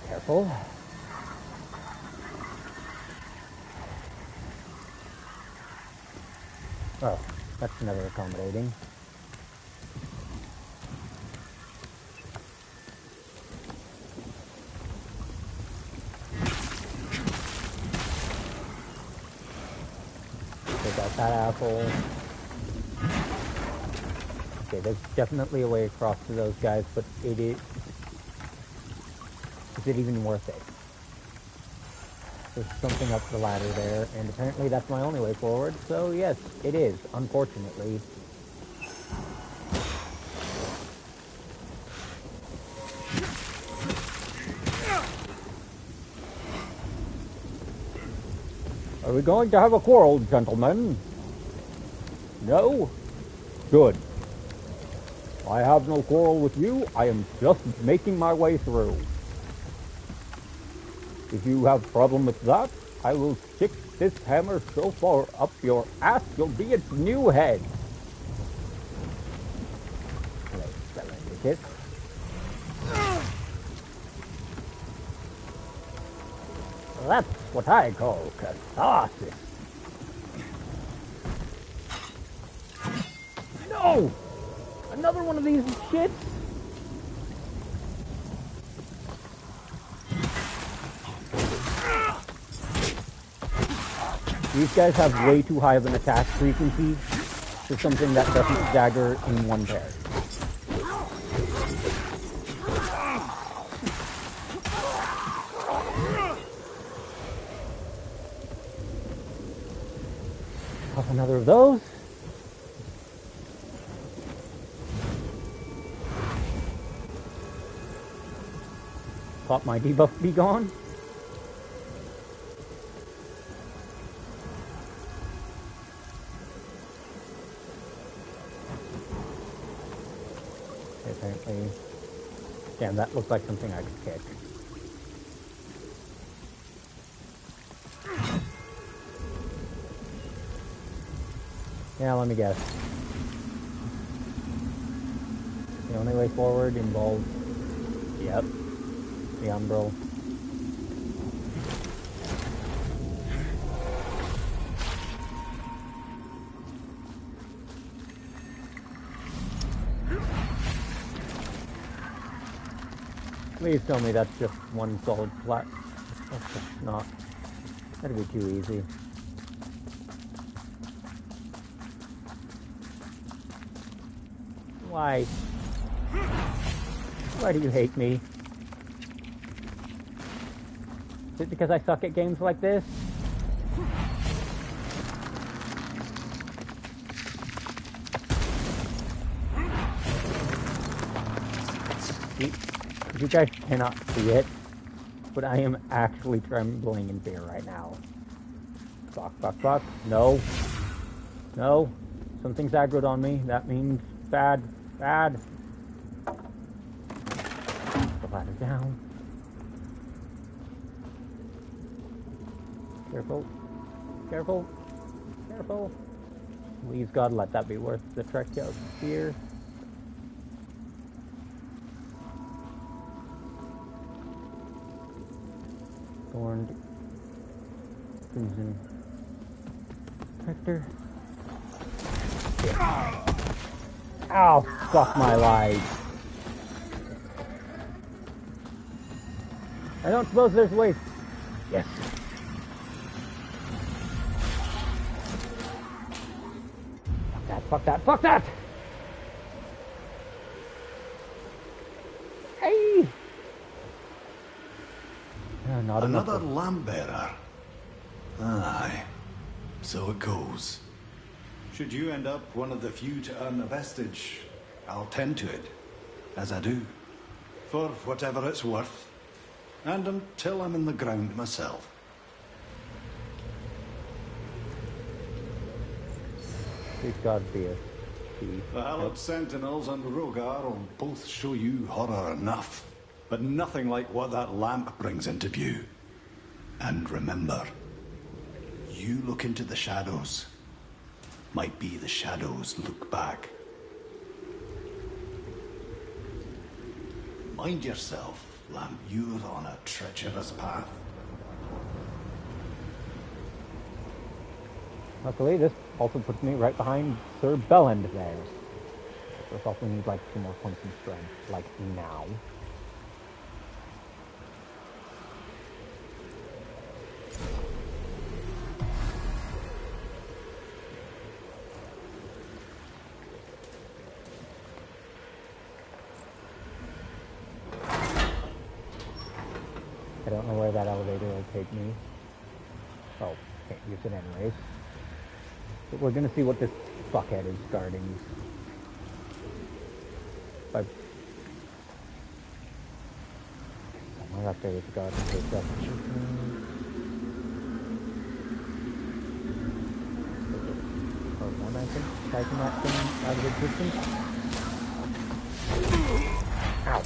S2: Careful. Oh, that's never accommodating. Take out that asshole. Okay, there's definitely a way across to those guys, but it is... Is it even worth it? There's something up the ladder there, and apparently that's my only way forward, so yes, it is, unfortunately. Are we going to have a quarrel, gentlemen? No? Good. I have no quarrel with you. I am just making my way through. If you have a problem with that, I will stick this hammer so far up your ass you'll be its new head. That's what I call catharsis. No! Another one of these shits? These guys have way too high of an attack frequency for something that doesn't stagger in one pair. Pop another of those. Pop my debuff be gone. Apparently, damn, that looks like something I could kick. Yeah, let me guess. The only way forward involves, yep, the umbral. Please tell me that's just one solid flat. That's just not. That'd be too easy. Why? Why do you hate me? Is it because I suck at games like this? You guys cannot see it, but I am actually trembling in fear right now. Fuck, fuck, fuck. No. No. Something's aggroed on me. That means bad. Bad. The ladder down. Careful. Careful. Careful. Please, God, let that be worth the trek out here. Thorned Crimson Hector. Ow, fuck my life. I don't suppose there's ways. Yes. Fuck that, fuck that, fuck that! Hey! Not
S3: another lamp bearer. Aye, so it goes. Should you end up one of the few to earn a vestige, I'll tend to it, as I do, for whatever it's worth, and until I'm in the ground myself.
S2: Please God be a thief.
S3: The Hallowed Sentinels and Rogar will both show you horror enough, but nothing like what that lamp brings into view. And remember, you look into the shadows, might be the shadows look back. Mind yourself, lamp, you're on a treacherous path.
S2: Luckily, this also puts me right behind Sir Belend there. So I also need like 2 more points in strength, like now. I don't know where that elevator will take me. Oh, can't use it anyways. But we're gonna see what this fuckhead is guarding. Somewhere up there is a guard. Or one, I think, taking that thing out of existence. Ow.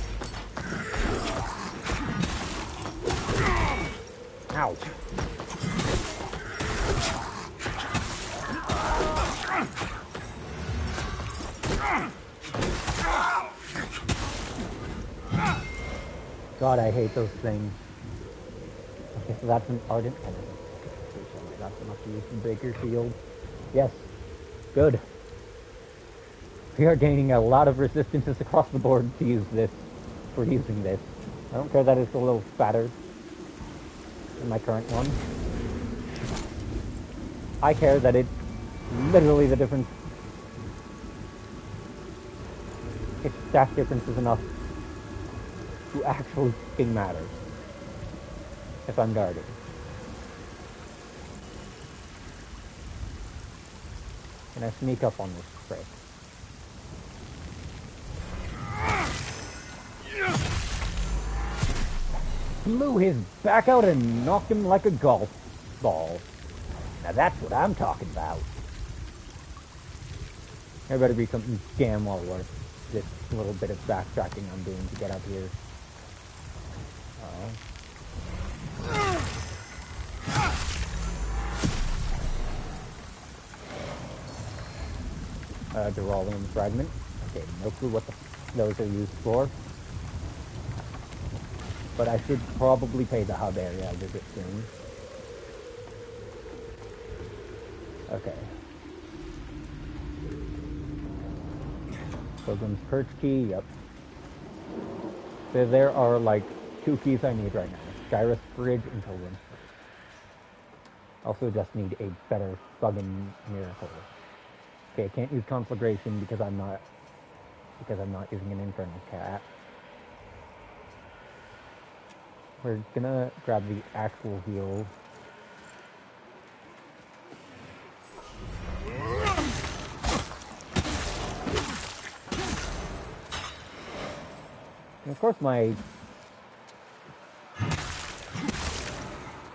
S2: Ow. God, I hate those things. Okay, so that's an ardent enemy. That's enough to use the Baker Shield. Yes. Good. We are gaining a lot of resistances across the board to use this. For using this. I don't care that it's a little fatter than my current one. I care that it's literally the difference. Its stat difference is enough to actually fucking matter if I'm guarding. Can I sneak up on this prick? Blew his back out and knocked him like a golf ball. Now that's what I'm talking about. There better be something damn well worth this little bit of backtracking I'm doing to get up here. Duralium fragment. Okay, no clue what those are used for. But I should probably pay the hub area a visit soon. Okay. Pilgrim's Perch key, yep. So there are like 2 keys I need right now. Gyrus Bridge and Pilgrim's Perch. Also just need a better fucking miracle. Okay, I can't use Conflagration because I'm not using an Infernal Cat. We're gonna grab the actual heal. And of course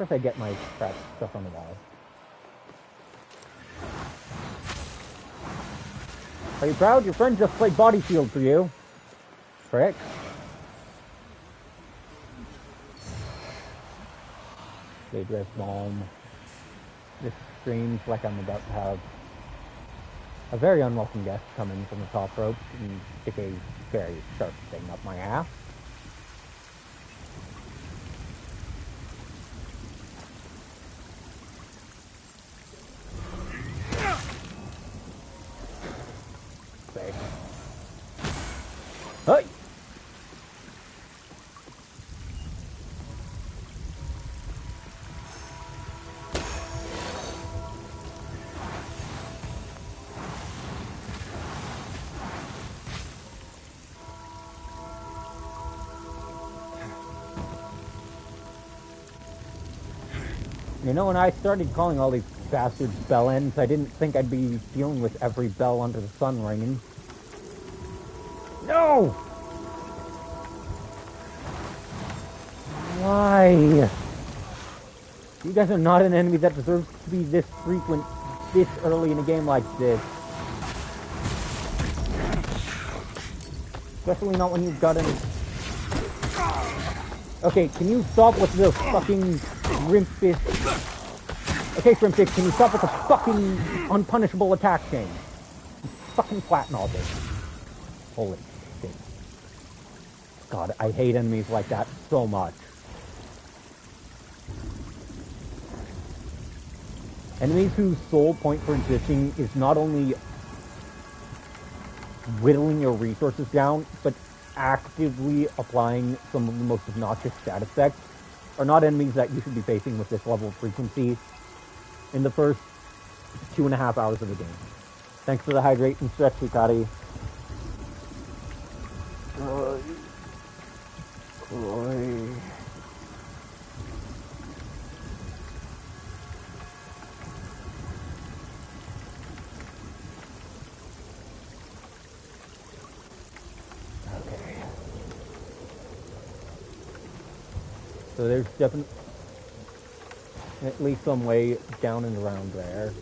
S2: I get my crap stuff on the wall. Are you proud? Your friend just played Body Shield for you. Correct? Daedrus Balm. This screams like I'm about to have a very unwelcome guest come in from the top rope and stick a very sharp thing up my ass. Hey! You know, when I started calling all these bastards bell ends, I didn't think I'd be dealing with every bell under the sun ringing. No! Why? You guys are not an enemy that deserves to be this frequent, this early in a game like this. Especially not when you've got an... Okay, can you stop with the fucking Shrimpfish? Okay, Shrimpfish, can you stop with the fucking unpunishable attack chain? Fucking flatten all this. Holy shit. God, I hate enemies like that so much. Enemies whose sole point for existing is not only whittling your resources down, but actively applying some of the most obnoxious stat effects are not enemies that you should be facing with this level of frequency in the first 2.5 hours of the game. Thanks for the hydrate and stretch, Hikari. So there's definitely at least some way down and around there.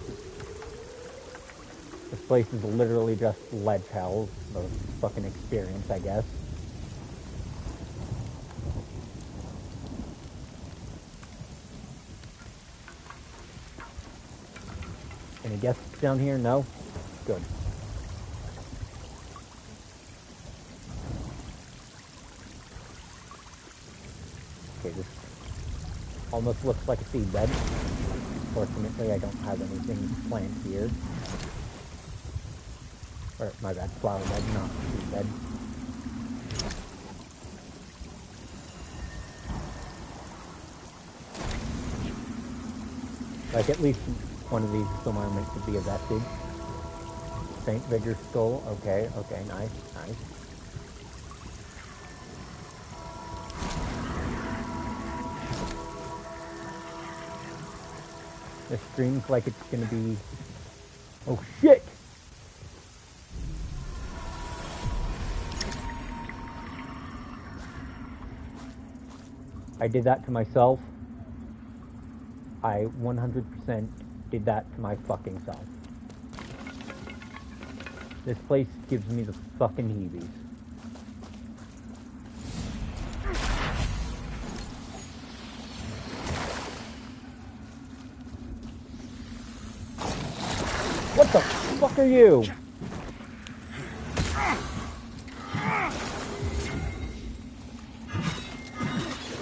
S2: This place is literally just ledge hell. The fucking experience, I guess. Any guests down here? No? Good. Okay, this almost looks like a seed bed. Fortunately, I don't have anything to plant here. Or, my bad, flower bed, not seed bed. Like, at least one of these is somewhere meant to be a vestige. Saint Vigor's skull, okay, nice. This stream's like it's gonna be... Oh shit! I did that to myself. I 100% did that to my fucking self. This place gives me the fucking heebies. What the fuck are you?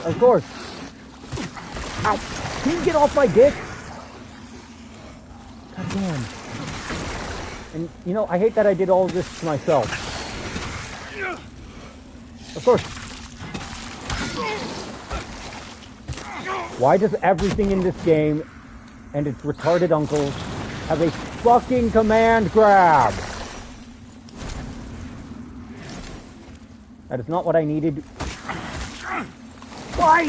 S2: Of course. Ow. Can you get off my dick? God damn. And, you know, I hate that I did all of this to myself. Of course. Why does everything in this game and its retarded uncles have a fucking command grab? That is not what I needed. Why?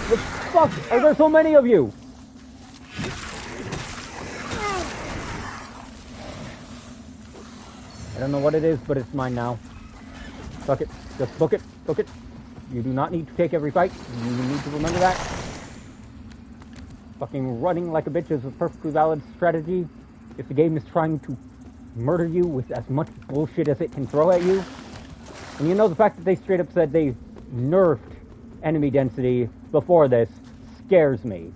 S2: What the fuck? Are there so many of you? I don't know what it is, but it's mine now. Fuck it. Just book it. Book it. You do not need to take every fight. You need to remember that. Fucking running like a bitch is a perfectly valid strategy if the game is trying to murder you with as much bullshit as it can throw at you. And you know, the fact that they straight up said they nerfed enemy density before this scares me.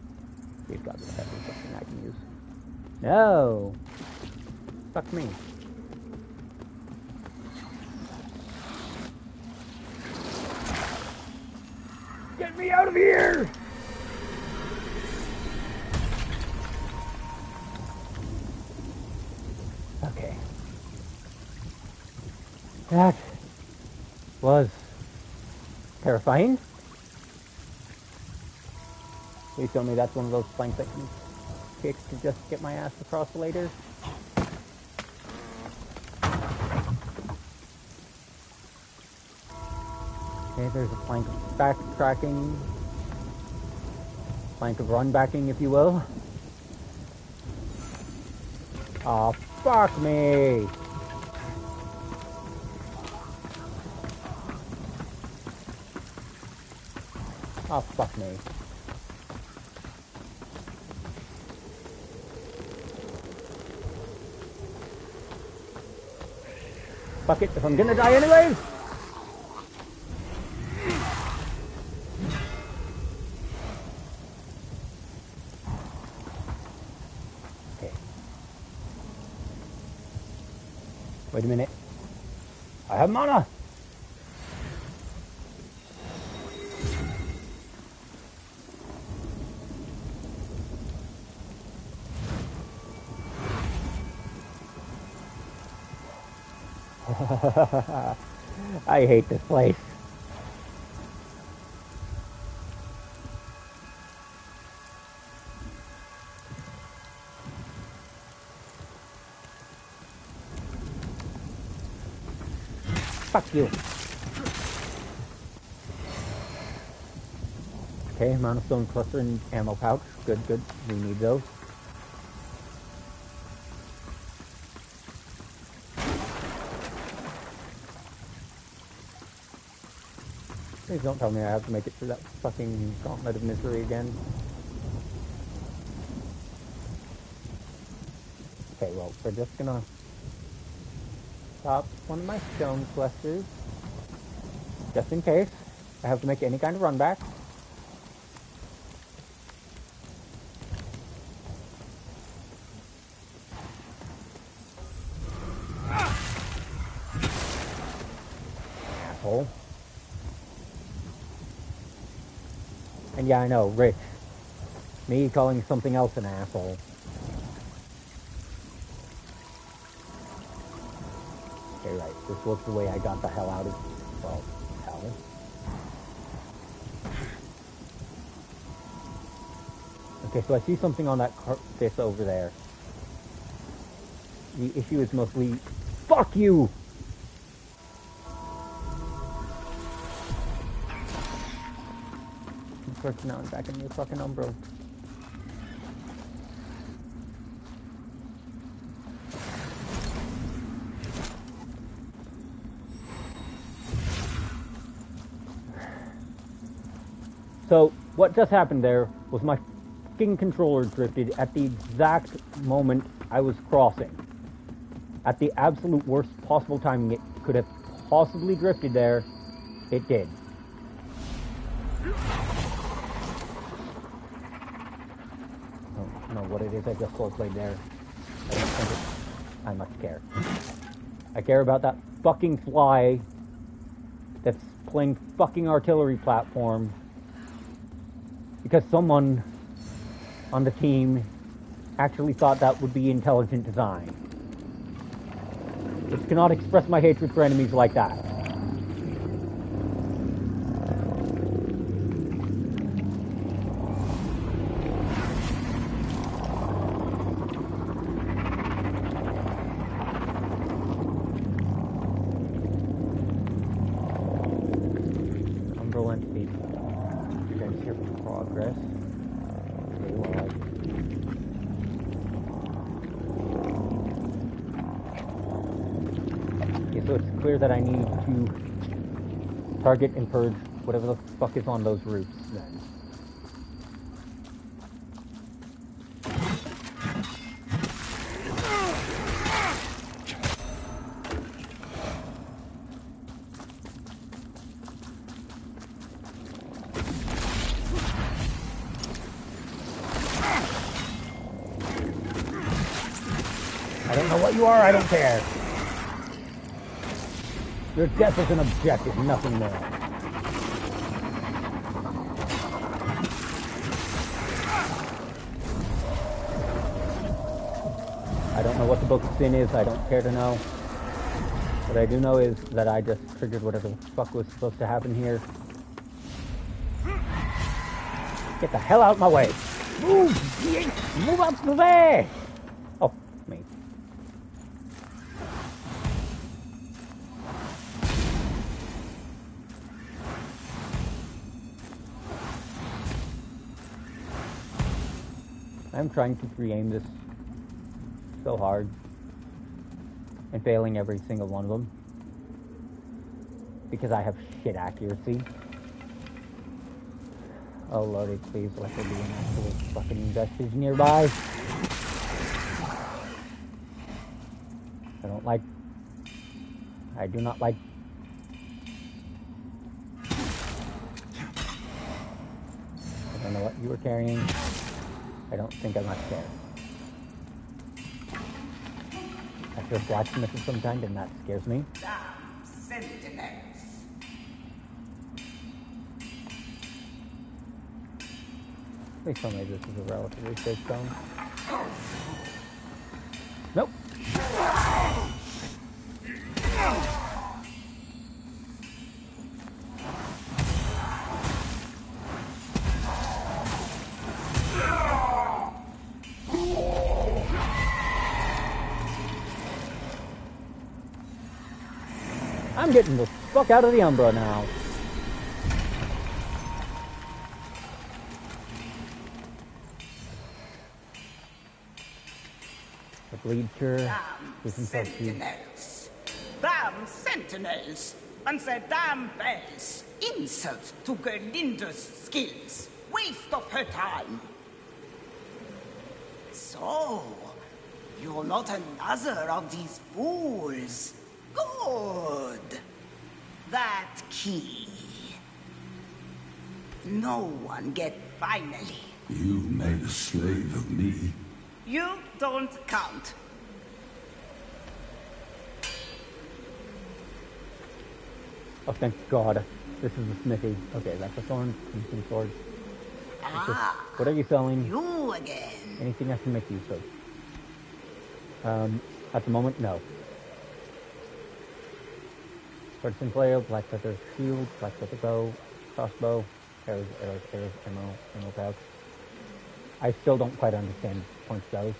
S2: Please God, there's definitely something I can use. No. Fuck me. Get me out of here! Okay. That was terrifying. Please tell me that's one of those planks I can kick to just get my ass across later. Okay, there's a plank of backtracking. Plank of run backing, if you will. Aw, fuck me! Oh, fuck me. Fuck it, if I'm gonna die anyways! Okay. Wait a minute. I have mana! I hate this place. Fuck you. Okay, monostone cluster and ammo pouch. Good, good. We need those. Please don't tell me I have to make it through that fucking gauntlet of misery again. Okay, well, we're just gonna stop one of my stone clusters. Just in case I have to make any kind of run back. Asshole. And yeah, I know, Rich. Me calling something else an asshole. Okay, right. This was the way I got the hell out of... well, hell. Okay, so I see something on that this over there. The issue is mostly... Fuck you! First, now I'm back in your fucking Umbro. So, what just happened there was my fucking controller drifted at the exact moment I was crossing. At the absolute worst possible timing it could have possibly drifted there, it did. I don't know what it is I just played there. I don't think I must care. I care about that fucking fly that's playing fucking artillery platform because someone on the team actually thought that would be intelligent design. Just cannot express my hatred for enemies like that. That I need to target and purge whatever the fuck is on those roofs then. I don't know what you are, I don't care. Your death is an objective, nothing more. I don't know what the Book of Sin is, I don't care to know. What I do know is that I just triggered whatever the fuck was supposed to happen here. Get the hell out of my way! Move! Move out the way! Oh, me. I'm trying to re-aim this so hard and failing every single one of them because I have shit accuracy. Oh lordy, please let there be an actual fucking vestige nearby. I do not like I don't know what you were carrying. I don't think I much care. I hear blacksmith of some kind and that scares me.
S14: Sentinels.
S2: Please tell me this is a relatively safe zone. Nope. I'm getting the fuck out of the Umbra now. The bleacher.
S14: Sentinels. Damn sentinels. And their damn base. In insult to Gerlinda's skills. Waste of her time. So, you're not another of these fools. Good. That key. No one get finally.
S4: You made a slave of me.
S14: You don't count.
S2: Oh, thank God. This is the smithy. Okay, that's a thorn. Some swords. What are you selling?
S14: You again.
S2: Anything I can make use of. At the moment, no. Swordsman flail, black feather shield, black feather bow, crossbow, arrows, ammo pouch. I still don't quite understand points those.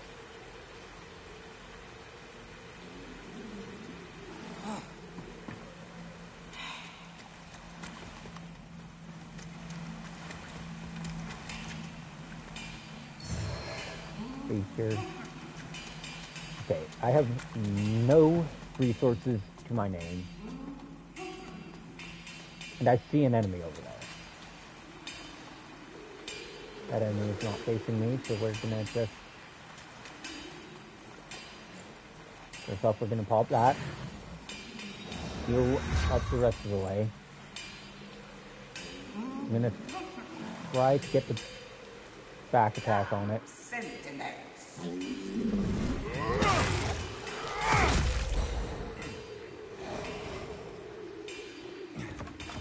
S2: Featured. Okay, I have no resources to my name. And I see an enemy over there. That enemy is not facing me, so we're gonna just... First off, we're gonna pop that. Heal up the rest of the way. I'm gonna try to get the back attack on it.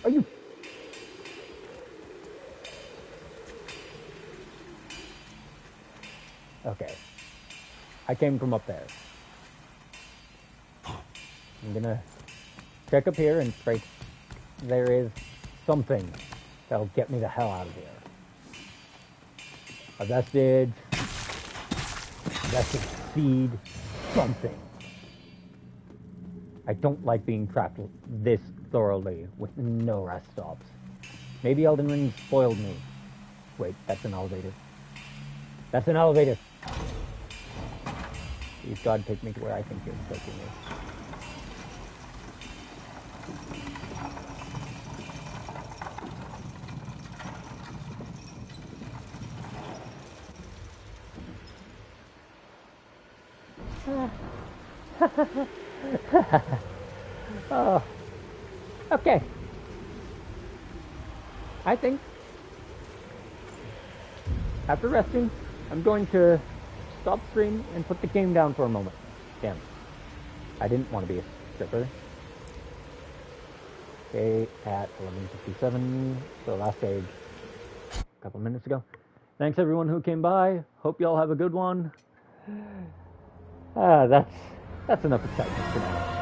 S2: Are you... Okay. I came from up there. I'm gonna check up here and pray there is something that'll get me the hell out of here. A vestige, seed, something. I don't like being trapped this thoroughly with no rest stops. Maybe Elden Ring spoiled me. Wait, that's an elevator. That's an elevator! Please God, take me to where I think you're taking me. Oh. Okay. I think after resting, I'm going to stop stream and put the game down for a moment. Damn. I didn't want to be a stripper. Okay, at 11:57, so last stage a couple minutes ago. Thanks everyone who came by. Hope y'all have a good one. That's enough excitement for now.